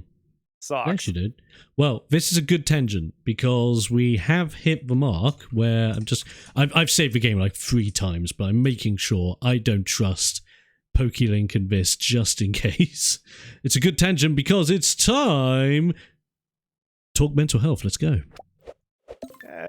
Yes, you Sucks. did. Well, this is a good tangent because we have hit the mark where I've saved the game like 3 times, but I'm making sure I don't trust PokeLink and this just in case. It's a good tangent because it's time. Talk mental health. Let's go. Eh,